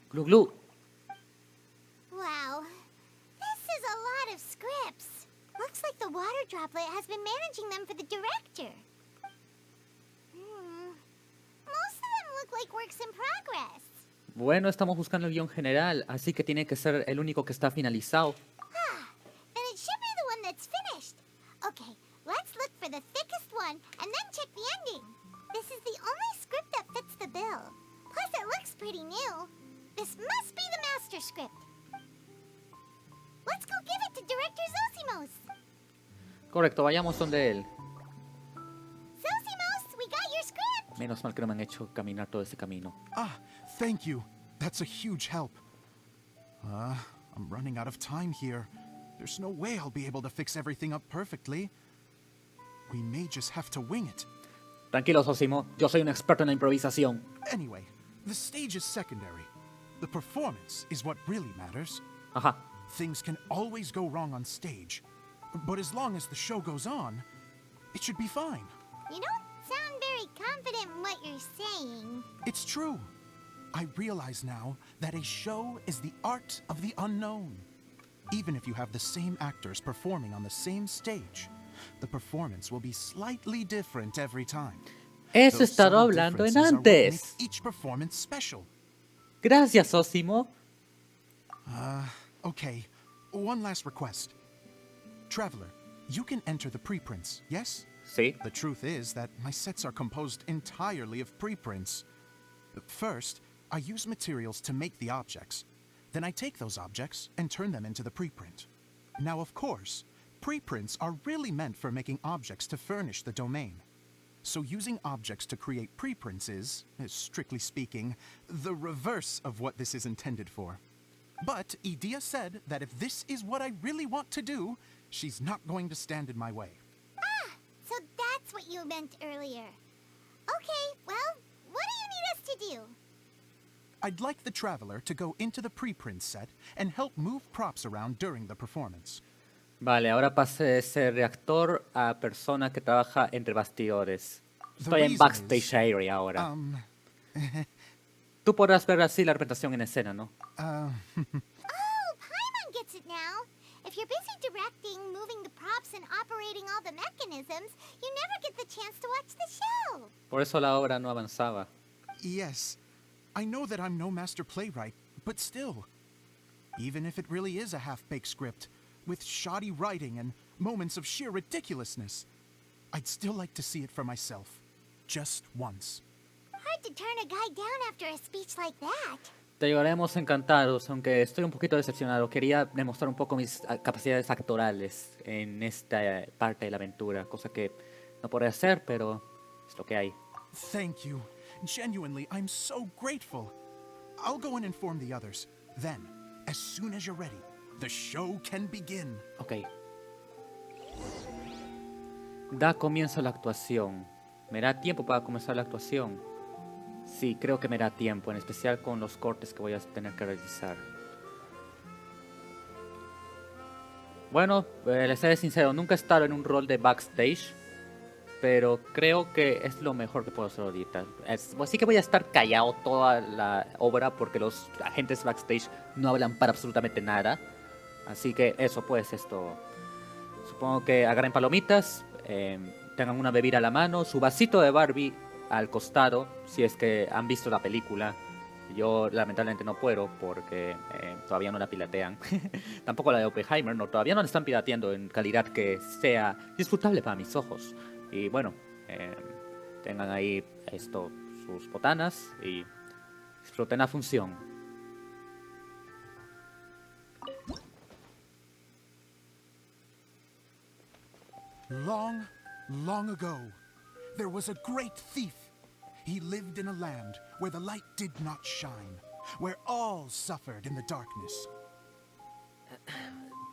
Speaker 1: Glu glu.
Speaker 2: Wow, this is a lot of scripts. Looks like the water droplet has been managing them for the director. Most of them look like works in progress.
Speaker 1: Bueno, estamos buscando el guión general, así que tiene que ser el único que está finalizado.
Speaker 2: Then it should be the one that's finished. Okay, let's look for the thickest one and then check the ending. This is the only script that fits the bill. Plus, it looks pretty new. This must be the master script. Let's go give it to Director Zosimos.
Speaker 1: Correcto, vayamos donde él.
Speaker 2: Seguimos, we got your script!
Speaker 1: Menos mal que no me han hecho caminar todo ese camino.
Speaker 7: Ah, thank you. That's a huge help. I'm running out of time here. There's no way I'll be able to fix everything up perfectly. We may just have to wing it.
Speaker 1: Tranquilo, Zosimo. Yo soy un experto en la improvisación.
Speaker 7: Anyway, the stage is secondary. The performance is what really matters.
Speaker 1: Ajá.
Speaker 7: Things can always go wrong on stage. But as long as the show goes on, it should be fine.
Speaker 2: You don't sound very confident in what you're saying.
Speaker 7: It's true. I realize now that a show is the art of the unknown. Even if you have the same actors performing on the same stage, the performance will be slightly different every time.
Speaker 1: Eso
Speaker 7: Those
Speaker 1: estaba
Speaker 7: subtle
Speaker 1: hablando en
Speaker 7: differences are what
Speaker 1: antes.
Speaker 7: make each performance special.
Speaker 1: Gracias, Zosimo.
Speaker 7: Okay, one last request. Traveler, you can enter the preprints, yes?
Speaker 1: Sí.
Speaker 7: The truth is that my sets are composed entirely of preprints. First, I use materials to make the objects. Then I take those objects and turn them into the preprint. Now, of course, preprints are really meant for making objects to furnish the domain. So using objects to create preprints is, strictly speaking, the reverse of what this is intended for. But Idea said that if this is what I really want to do, she's not going to stand in my way.
Speaker 2: So that's what you meant earlier. Okay, well, what do you need us to do?
Speaker 7: I'd like the Traveler to go into the preprint set and help move props around during the performance.
Speaker 1: Vale, ahora pasé de ser reactor a persona que trabaja entre bastidores. Estoy en
Speaker 7: reason
Speaker 1: backstage
Speaker 7: is,
Speaker 1: area ahora. Tú podrás ver así la representación en escena, ¿no?
Speaker 2: Oh, Paimon gets it now. If you're busy directing, moving the props, and operating all the mechanisms, you never get the chance to watch the show.
Speaker 1: Por eso la obra no avanzaba.
Speaker 7: Yes, I know that I'm no master playwright, but still. Even if it really is a half-baked script, with shoddy writing and moments of sheer ridiculousness, I'd still like to see it for myself. Just once.
Speaker 2: Hard to turn a guy down after a speech like that.
Speaker 1: Te ayudaremos encantados, aunque estoy un poquito decepcionado. Quería demostrar un poco mis capacidades actorales en esta parte de la aventura, cosa que no podré hacer, pero es lo que hay.
Speaker 7: Thank you. Genuinely, I'm so grateful. I'll go and inform the others. Then, as soon as you're ready, the show can begin.
Speaker 1: Ok. Da comienzo la actuación. ¿Me da tiempo para comenzar la actuación? Sí, creo que me da tiempo, en especial con los cortes que voy a tener que realizar. Bueno, les seré sincero, nunca he estado en un rol de backstage, pero creo que es lo mejor que puedo hacer ahorita. Así que voy a estar callado toda la obra porque los agentes backstage no hablan para absolutamente nada. Así que eso, pues, esto. Supongo que agarren palomitas, tengan una bebida a la mano, su vasito de Barbie al costado, si es que han visto la película. Yo lamentablemente no puedo porque todavía no la piratean. Tampoco la de Oppenheimer, no, todavía no la están pirateando en calidad que sea disfrutable para mis ojos. Y bueno, tengan ahí esto, sus botanas y disfruten la función.
Speaker 7: Long, long ago, there was a great thief. He lived in a land where the light did not shine, where all suffered in the darkness.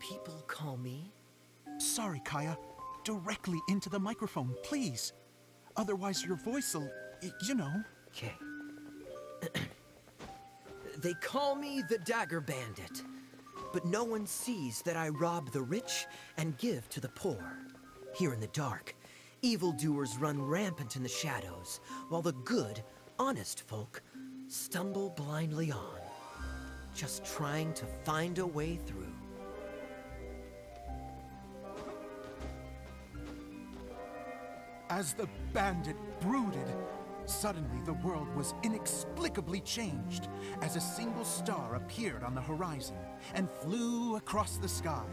Speaker 5: People call me?
Speaker 7: Sorry, Kaya. Directly into the microphone, please. Otherwise your voice'll, you know.
Speaker 5: Okay. They call me the Dagger Bandit, but no one sees that I rob the rich and give to the poor. Here in the dark, evildoers run rampant in the shadows, while the good, honest folk stumble blindly on, just trying to find a way through.
Speaker 7: As the bandit brooded, suddenly the world was inexplicably changed as a single star appeared on the horizon and flew across the sky.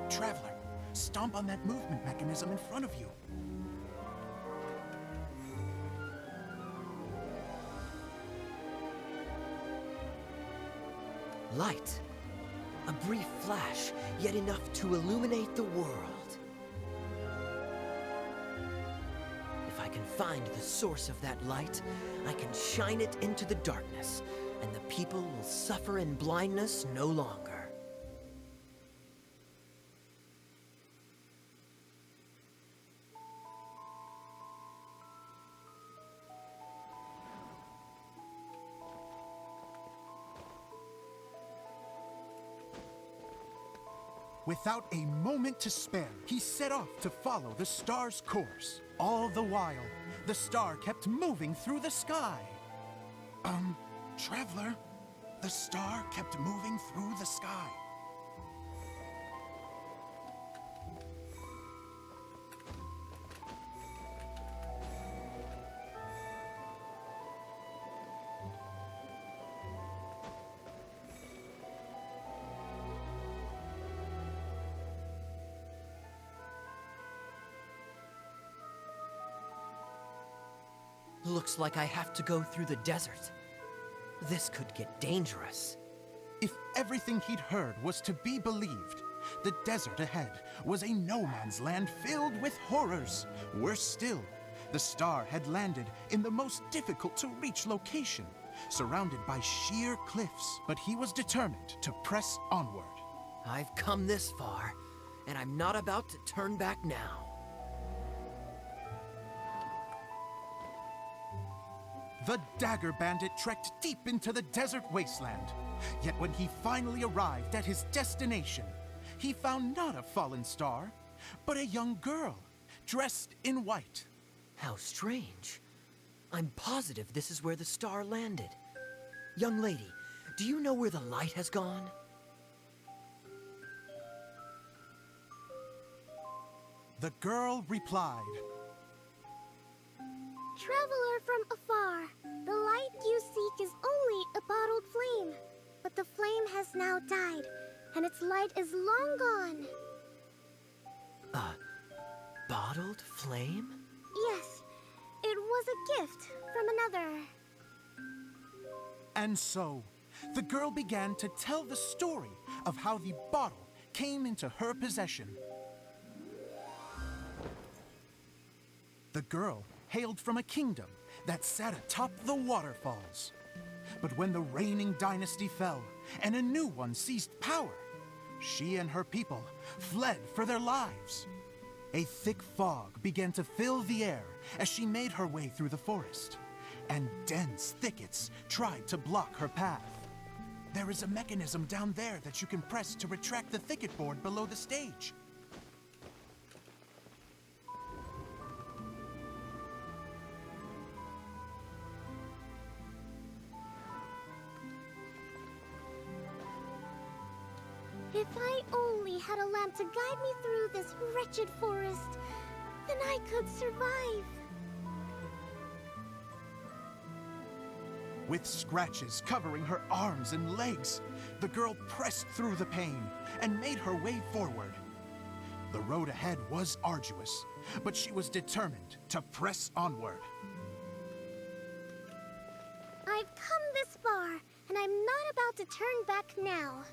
Speaker 7: Traveler, stomp on that movement mechanism in front of you.
Speaker 5: Light. A brief flash, yet enough to illuminate the world. find the source of that light, I can shine it into the darkness, and the people will suffer in blindness no longer.
Speaker 7: Without a moment to spare, he set off to follow the star's course. All the while, the star kept moving through the sky. Traveler, the star kept moving through the sky.
Speaker 5: Looks like I have to go through the desert. This could get dangerous.
Speaker 7: If everything he'd heard was to be believed, the desert ahead was a no-man's land filled with horrors. Worse still, the star had landed in the most difficult-to-reach location, surrounded by sheer cliffs. But he was determined to press onward.
Speaker 5: I've come this far, and I'm not about to turn back now.
Speaker 7: The dagger bandit trekked deep into the desert wasteland. Yet when he finally arrived at his destination, he found not a fallen star, but a young girl, dressed in white.
Speaker 5: How strange. I'm positive this is where the star landed. Young lady, do you know where the light has gone?
Speaker 7: The girl replied,
Speaker 2: Traveler from afar, the light you seek is only a bottled flame. But the flame has now died, and its light is long gone.
Speaker 5: Bottled flame?
Speaker 2: Yes, it was a gift from another.
Speaker 7: And so, the girl began to tell the story of how the bottle came into her possession. The girl hailed from a kingdom that sat atop the waterfalls. But when the reigning dynasty fell and a new one seized power, she and her people fled for their lives. A thick fog began to fill the air as she made her way through the forest, and dense thickets tried to block her path. There is a mechanism down there that you can press to retract the thicket board below the stage.
Speaker 2: If I only had a lamp to guide me through this wretched forest, then I could survive.
Speaker 7: With scratches covering her arms and legs, the girl pressed through the pain and made her way forward. The road ahead was arduous, but she was determined to press onward.
Speaker 2: I've come this far, and I'm not about to turn back now.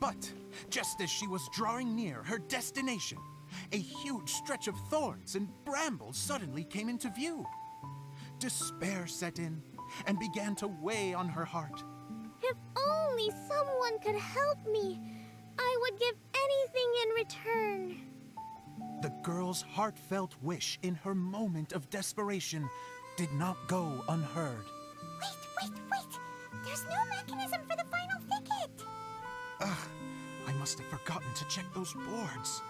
Speaker 7: But just as she was drawing near her destination, a huge stretch of thorns and brambles suddenly came into view. Despair set in and began to weigh on her heart.
Speaker 2: If only someone could help me, I would give anything in return.
Speaker 7: The girl's heartfelt wish in her moment of desperation did not go unheard.
Speaker 2: Wait! There's no mechanism for the final thicket!
Speaker 7: I must have forgotten to check those boards.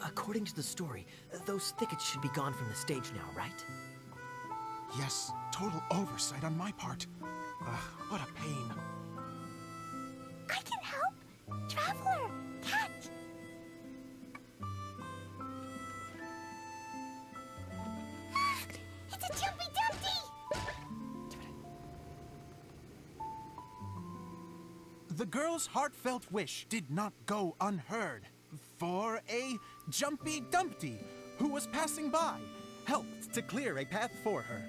Speaker 5: According to the story, those thickets should be gone from the stage now, right?
Speaker 7: Yes, total oversight on my part. What a pain.
Speaker 2: I can help! Traveler! Catch! It's a Jumpy Dumpty!
Speaker 7: The girl's heartfelt wish did not go unheard, for a Jumpy Dumpty who was passing by helped to clear a path for her.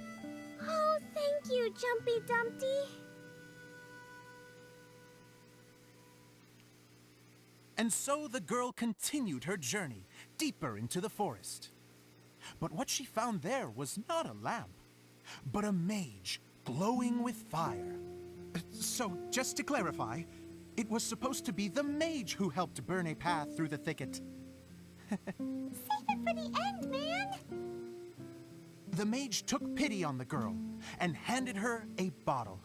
Speaker 2: Oh, thank you, Jumpy Dumpty.
Speaker 7: And so the girl continued her journey deeper into the forest. But what she found there was not a lamp, but a mage glowing with fire. So, just to clarify, it was supposed to be the mage who helped burn a path through the thicket.
Speaker 2: Save it for the end, man.
Speaker 7: The mage took pity on the girl and handed her a bottle.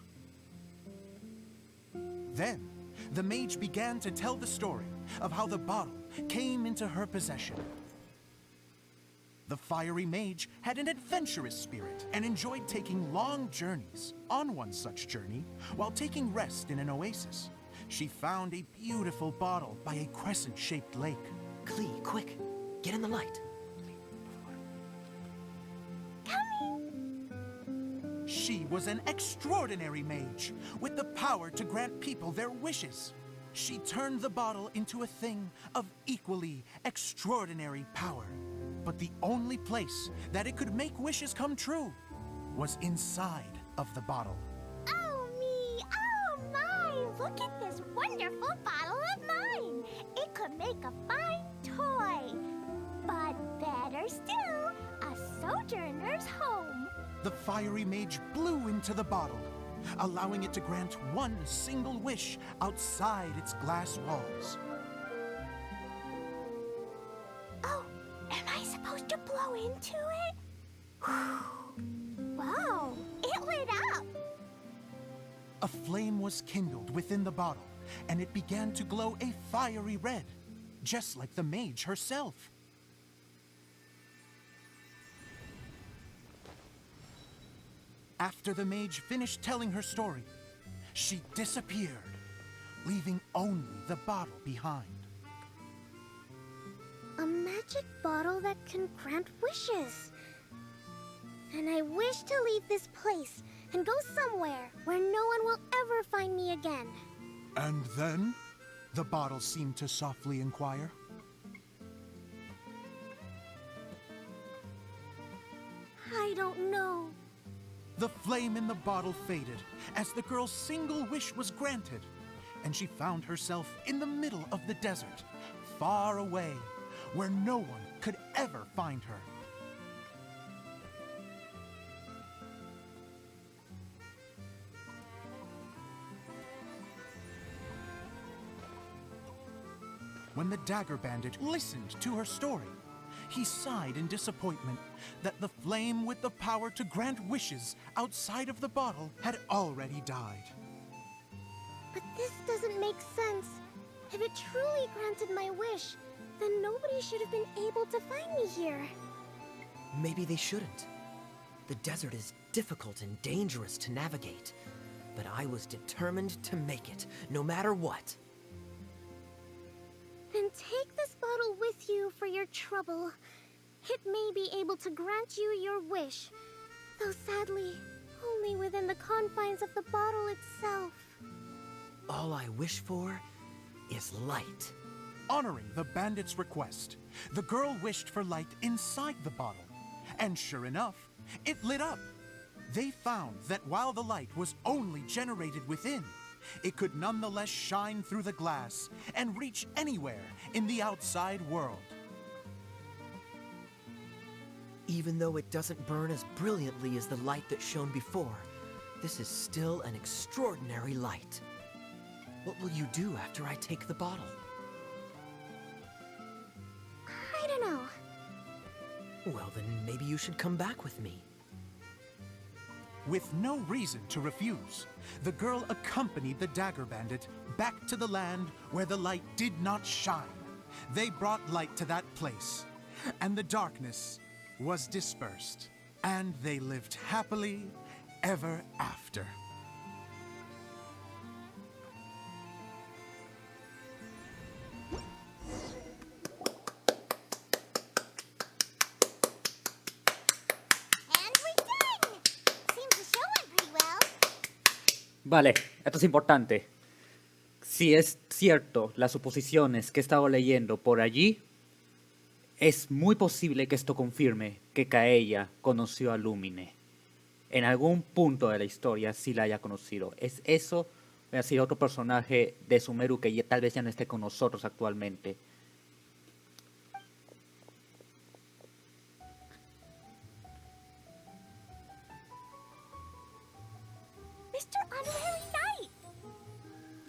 Speaker 7: Then, the mage began to tell the story of how the bottle came into her possession. The fiery mage had an adventurous spirit and enjoyed taking long journeys. On one such journey, while taking rest in an oasis, she found a beautiful bottle by a crescent-shaped lake.
Speaker 5: Klee, quick, get in the light.
Speaker 7: She was an extraordinary mage with the power to grant people their wishes. She turned the bottle into a thing of equally extraordinary power. But the only place that it could make wishes come true was inside of the bottle.
Speaker 2: Oh, me. Oh, my. Look at this wonderful bottle of mine. It could make a fine toy. But better still, a sojourner's home.
Speaker 7: The fiery mage blew into the bottle, allowing it to grant one single wish outside its glass walls.
Speaker 2: Oh, am I supposed to blow into it? Wow, it lit up.
Speaker 7: A flame was kindled within the bottle, and it began to glow a fiery red, just like the mage herself. After the mage finished telling her story, she disappeared, leaving only the bottle behind.
Speaker 2: A magic bottle that can grant wishes. And I wish to leave this place and go somewhere where no one will ever find me again.
Speaker 7: And then, the bottle seemed to softly inquire.
Speaker 2: I don't know.
Speaker 7: The flame in the bottle faded as the girl's single wish was granted, and she found herself in the middle of the desert, far away, where no one could ever find her. When the dagger bandit listened to her story, he sighed in disappointment that the flame with the power to grant wishes outside of the bottle had already died.
Speaker 2: But this doesn't make sense. If it truly granted my wish, then nobody should have been able to find me here.
Speaker 5: Maybe they shouldn't. The desert is difficult and dangerous to navigate, but I was determined to make it, no matter what.
Speaker 2: Then take this bottle with you for your trouble. It may be able to grant you your wish, though sadly, only within the confines of the bottle itself.
Speaker 5: All I wish for is light.
Speaker 7: Honoring the bandit's request, the girl wished for light inside the bottle, and sure enough, it lit up. They found that while the light was only generated within, it could nonetheless shine through the glass and reach anywhere in the outside world.
Speaker 5: Even though it doesn't burn as brilliantly as the light that shone before, this is still an extraordinary light. What will you do after I take the bottle?
Speaker 2: I don't know.
Speaker 5: Well, then maybe you should come back with me.
Speaker 7: With no reason to refuse, the girl accompanied the dagger bandit back to the land where the light did not shine. They brought light to that place, and the darkness was dispersed, and they lived happily ever after.
Speaker 2: And we're done! Seems the show went pretty well.
Speaker 1: Vale, esto es importante. Si es cierto las suposiciones que he estado leyendo por allí, es muy posible que esto confirme que Kaella conoció a Lumine. En algún punto de la historia sí la haya conocido. ¿Es eso? O sea, otro personaje de Sumeru que tal vez ya no esté con nosotros actualmente.
Speaker 2: Mr. Honorary Knight!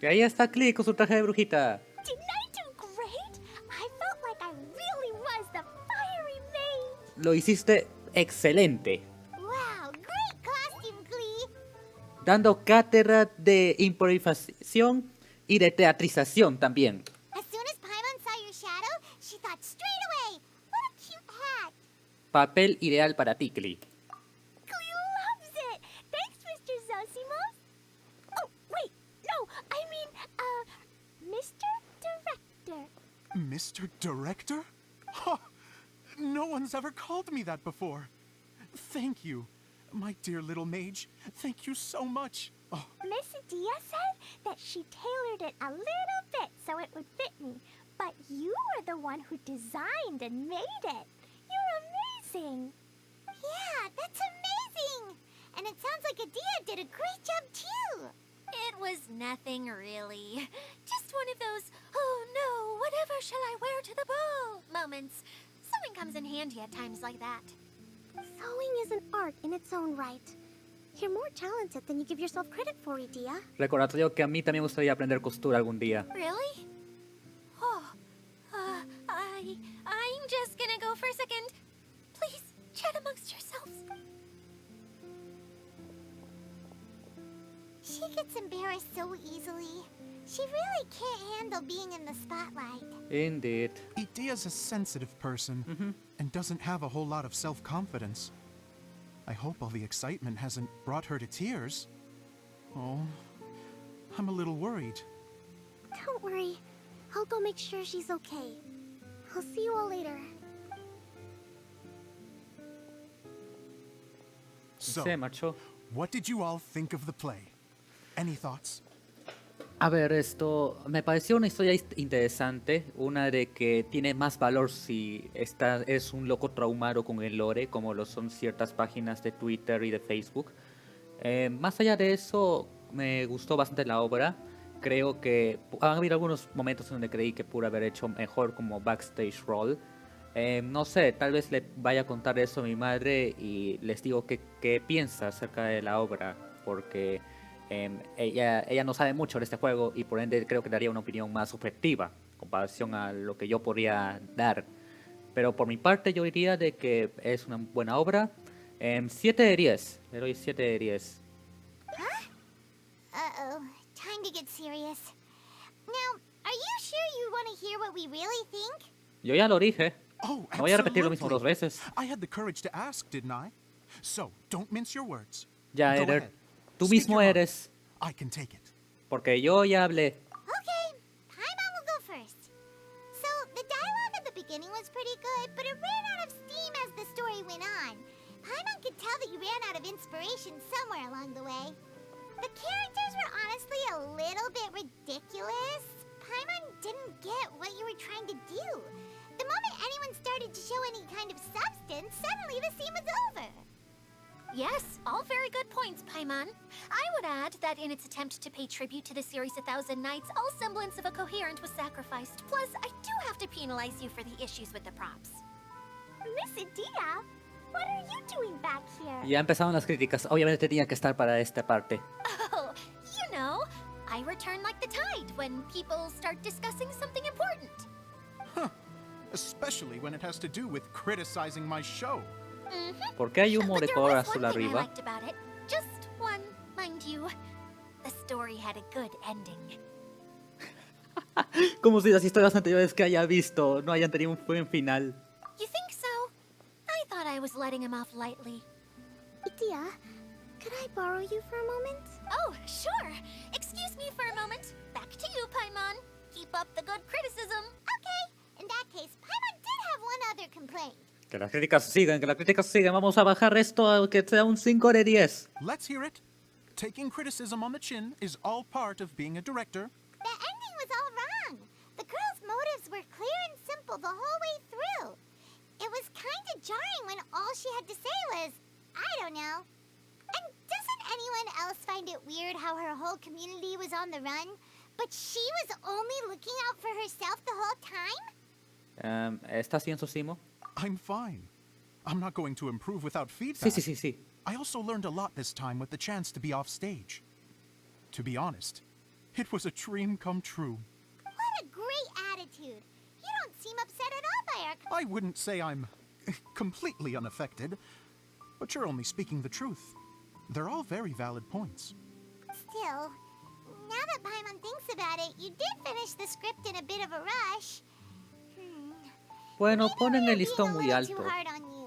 Speaker 1: Y ahí está Klee con su traje de brujita.
Speaker 2: Didn't I do great? I felt like I really was the fiery mage.
Speaker 1: Lo hiciste excelente.
Speaker 2: Wow, great costume, Glee.
Speaker 1: Dando cátedra de improvisación y de teatrización también.
Speaker 2: As soon as Paimon saw your shadow, she thought straight away, what a cute hat.
Speaker 1: Papel ideal para ti, Klee.
Speaker 2: Glee loves it. Thanks, Mr. Zosimos. Oh, wait, no, I mean, Mr. Director.
Speaker 7: Mr. Director? Ha! No one's ever called me that before. Thank you, my dear little mage. Thank you so much. Oh,
Speaker 2: Miss Adia said that she tailored it a little bit so it would fit me, but you were the one who designed and made it. You're amazing. Yeah, that's amazing. And it sounds like Adia did a great job too.
Speaker 6: It was nothing really. Just one of those, oh no, whatever shall I wear to the ball moments. Sewing comes in handy at times like that.
Speaker 2: Sewing is an art in its own right. You're more talented than you give yourself credit for, Adia.
Speaker 1: Recordatorio que a mí también me gustaría aprender costura algún día.
Speaker 6: Really? Oh, I'm just gonna go for a second. Please, chat amongst yourselves.
Speaker 2: She gets embarrassed so easily. She really can't handle being in the spotlight.
Speaker 1: Indeed.
Speaker 7: Idea's a sensitive person and doesn't have a whole lot of self-confidence. I hope all the excitement hasn't brought her to tears. Oh, I'm a little worried.
Speaker 2: Don't worry. I'll go make sure she's okay. I'll see you all later.
Speaker 7: So,
Speaker 1: Se marchó.
Speaker 7: what did you all think of the play? Any thoughts?
Speaker 1: A ver, esto me pareció una historia interesante, una de que tiene más valor si es un loco traumado con el lore, como lo son ciertas páginas de Twitter y de Facebook. Más allá de eso, me gustó bastante la obra. Creo que han habido algunos momentos en donde creí que pude haber hecho mejor como backstage role. No sé, tal vez le vaya a contar eso a mi madre y les digo qué piensa acerca de la obra, porque ella no sabe mucho de este juego y por ende creo que daría una opinión más subjetiva en comparación a lo que yo podría dar. Pero por mi parte yo diría de que es una buena obra. 7 de 10. Le doy 7 de 10.
Speaker 2: Uh-oh. Time to get serious. Now, are you sure you want to hear what we really think?
Speaker 1: Yo ya lo dije.
Speaker 7: Oh,
Speaker 1: No voy a repetir lo mismo
Speaker 7: absolutely.
Speaker 1: 2 veces.
Speaker 7: I had the courage to ask, didn't I? So, don't mince your words.
Speaker 1: Ya,
Speaker 7: Go
Speaker 1: Eder.
Speaker 7: ahead.
Speaker 1: Tú
Speaker 7: Speak
Speaker 1: mismo
Speaker 7: your mind.
Speaker 1: eres.
Speaker 7: I can take it.
Speaker 1: Porque yo ya hablé.
Speaker 2: Okay, Paimon will go first. So, the dialogue at the beginning was pretty good, but it ran out of steam as the story went on. Paimon could tell that you ran out of inspiration somewhere along the way. The characters were honestly a little bit ridiculous. Paimon didn't get what you were trying to do. The moment anyone started to show any kind of substance, suddenly the scene was over.
Speaker 6: Yes, all very good points, Paimon. I would add that in its attempt to pay tribute to the series 1,000 Nights, all semblance of a coherent was sacrificed. Plus, I do have to penalize you for the issues with the props.
Speaker 2: Miss Adia, what are you doing back here?
Speaker 1: Ya empezaron las críticas. Obviamente tenía que estar para esta parte.
Speaker 6: Oh, you know, I return like the tide when people start discussing something important.
Speaker 7: Huh. Especially when it has to do with criticizing my show.
Speaker 1: ¿Por qué hay humo
Speaker 6: But
Speaker 1: de
Speaker 6: there
Speaker 1: color
Speaker 6: was
Speaker 1: azul
Speaker 6: one thing I
Speaker 1: arriba?
Speaker 6: liked about it. Just one, mind you. The story had a good ending.
Speaker 1: Como si las historias anteriores que haya visto no hayan tenido un buen final.
Speaker 6: You think so? I thought I was letting him off lightly.
Speaker 2: Adia, could I borrow you for a moment?
Speaker 6: Oh, sure. Excuse me for a moment. Back to you, Paimon. Keep up the good criticism.
Speaker 2: Okay, in that case, Paimon did have one other complaint.
Speaker 1: Que las críticas sigan, que las críticas sigan. Vamos a bajar esto a que sea un 5 de 10.
Speaker 7: Let's hear it. Taking criticism on the chin is all part of being a director.
Speaker 2: The ending had to say was, I don't know. And doesn't anyone else find it weird how her whole community was on the run, but she was only looking out for herself the whole time?
Speaker 1: ¿Estás bien, Sosimo?
Speaker 7: I'm fine. I'm not going to improve without
Speaker 1: Sí,
Speaker 7: feedback.
Speaker 1: sí, sí, sí.
Speaker 7: I also learned a lot this time with the chance to be off stage. To be honest, it was a dream come true.
Speaker 2: What a great attitude. You don't seem upset at all by our...
Speaker 7: I wouldn't say I'm completely unaffected, but you're only speaking the truth. They're all very valid points.
Speaker 2: Still, now that Paimon thinks about it, you did finish the script in a bit of a rush.
Speaker 1: Bueno,
Speaker 2: Maybe
Speaker 1: ponen
Speaker 2: we're
Speaker 1: el
Speaker 2: being
Speaker 1: listón
Speaker 2: a
Speaker 1: muy
Speaker 2: little too
Speaker 1: alto.
Speaker 2: hard on you.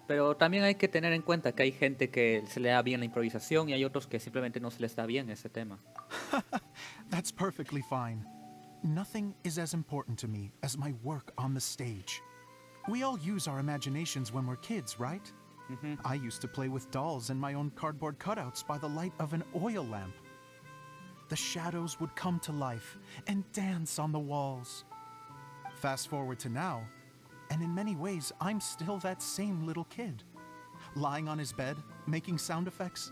Speaker 1: Pero también hay que tener en cuenta que hay gente que se le da bien la improvisación y hay otros que simplemente no se les da bien ese tema.
Speaker 7: That's perfectly fine. Nothing is as important to me as my work on the stage. We all use our imaginations when we're kids, right? I used to play with dolls and my own cardboard cutouts by the light of an oil lamp. The shadows would come to life and dance on the walls. Fast forward to now, and in many ways, I'm still that same little kid, lying on his bed, making sound effects.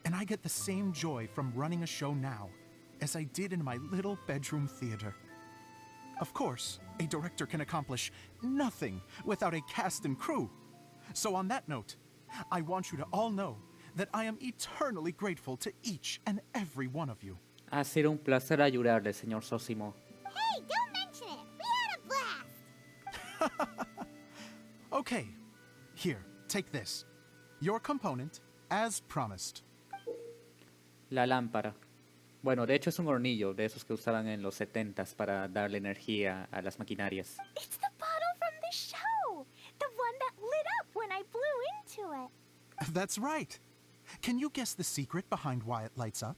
Speaker 7: And I get the same joy from running a show now as I did in my little bedroom theater. Of course, a director can accomplish nothing without a cast and crew. So on that note, I want you to all know that I am eternally grateful to each and every one of you.
Speaker 1: Ha sido un placer ayudarle, señor Sosimo.
Speaker 2: Hey, don't mention it. We had a blast.
Speaker 7: Okay, here, take this. Your component, as promised.
Speaker 1: La lámpara. Bueno, de hecho es un hornillo de esos que usaban en los 70s para darle energía a las maquinarias.
Speaker 2: It's the bottle from the show. The one that lit up when I blew into it.
Speaker 7: That's right. Can you guess the secret behind why it lights up?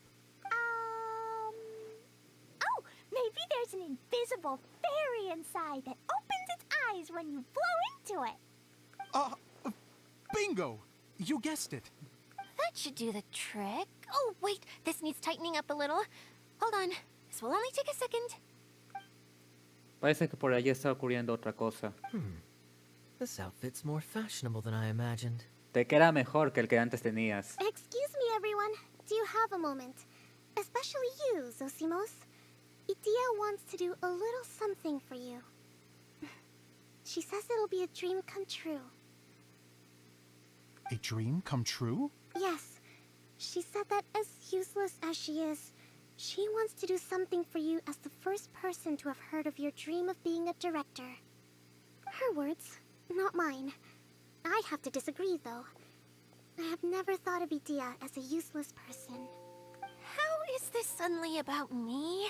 Speaker 2: Oh, maybe there's an invisible fairy inside that opens its eyes when you blow into it.
Speaker 7: Bingo! You guessed it.
Speaker 6: That should do the trick. Oh, wait, this needs tightening up a little. Hold on, this will only take a second.
Speaker 1: Parece que por allí está ocurriendo otra cosa.
Speaker 5: This outfit's more fashionable than I imagined.
Speaker 1: Te queda mejor que el que antes tenías.
Speaker 2: Excuse me, everyone. Do you have a moment? Especially you, Zosimos. Idia wants to do a little something for you. She says it'll be a dream come true.
Speaker 7: A dream come true?
Speaker 2: Yes. She said that as useless as she is, she wants to do something for you as the first person to have heard of your dream of being a director. Her words, not mine. I have to disagree, though. I have never thought of Idia as a useless person.
Speaker 6: How is this suddenly about me?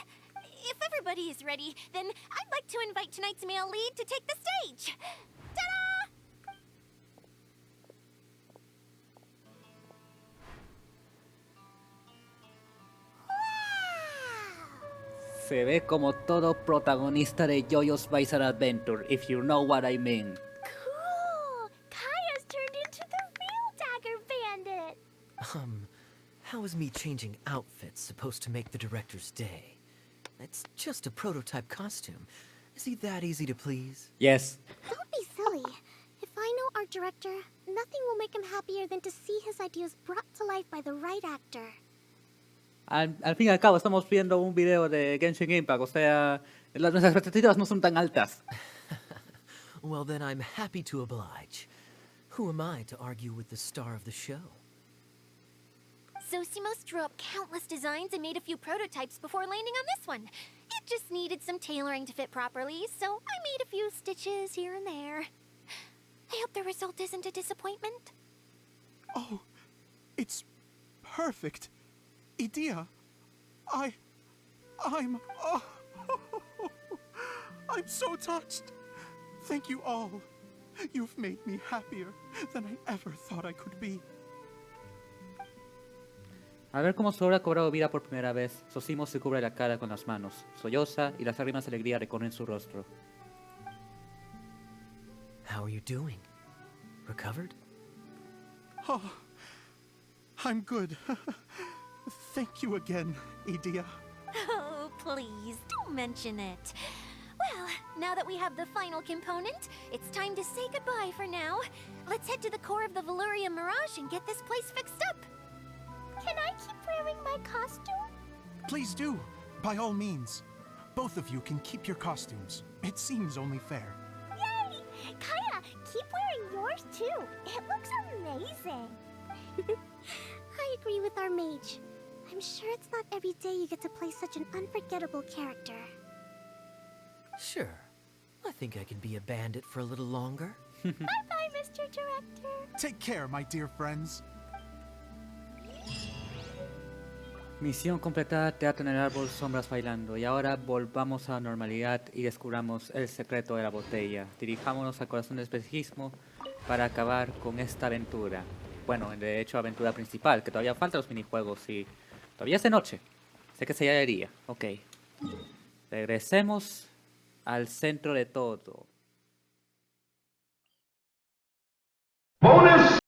Speaker 6: If everybody is ready, then I'd like to invite tonight's male lead to take the stage. Ta-da!
Speaker 1: Se ve como todo protagonista de JoJo's Bizarre Adventure, if you know what I mean.
Speaker 2: Cool! Kaya's turned into the real Dagger Bandit!
Speaker 5: How is me changing outfits supposed to make the director's day? It's just a prototype costume. Is he that easy to please?
Speaker 1: Yes.
Speaker 2: Don't be silly. If I know our director, nothing will make him happier than to see his ideas brought to life by the right actor.
Speaker 1: Al fin y al cabo estamos viendo un video de Genshin Impact, o sea, nuestras expectativas no son tan altas.
Speaker 5: Well, then I'm happy to oblige. Who am I to argue with the star of the show?
Speaker 6: Zosimos drew up countless designs and made a few prototypes before landing on this one. It just needed some tailoring to fit properly, so I made a few stitches here and there. I hope the result isn't a disappointment.
Speaker 7: Oh, it's perfect. Idia, I'm so touched. Thank you all. You've made me happier than I ever thought I could be.
Speaker 1: Al ver cómo su obra ha cobrado vida por primera vez, Sosimo se cubre la cara con las manos, solloza y las lágrimas de alegría recorren su rostro.
Speaker 5: How are you doing? Recovered?
Speaker 7: Oh, I'm good. Thank you again, Idia.
Speaker 6: Oh, please, don't mention it. Well, Now that we have the final component, it's time to say goodbye for now. Let's head to the core of the Valuria Mirage and get this place fixed up.
Speaker 2: Can I keep wearing my costume?
Speaker 7: Please do, by all means. Both of you can keep your costumes. It seems only fair.
Speaker 2: Yay! Kaya, keep wearing yours too. It looks amazing. I agree with our mage. I'm sure it's not every day you get to play such an unforgettable character.
Speaker 5: Sure. I think I can be a bandit for a little longer.
Speaker 2: Bye-bye, Mr. Director.
Speaker 7: Take care, my dear friends.
Speaker 1: Misión completada, teatro en el árbol, sombras bailando. Y ahora volvamos a la normalidad y descubramos el secreto de la botella. Dirijámonos al corazón del espejismo para acabar con esta aventura. Bueno, de hecho, aventura principal, que todavía faltan los minijuegos y todavía es de noche. Sé que se ya de día. Ok. Regresemos al centro de todo.
Speaker 8: ¡Bonus!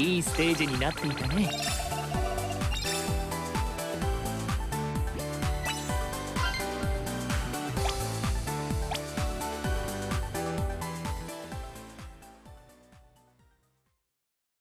Speaker 9: いいステージになっていたね。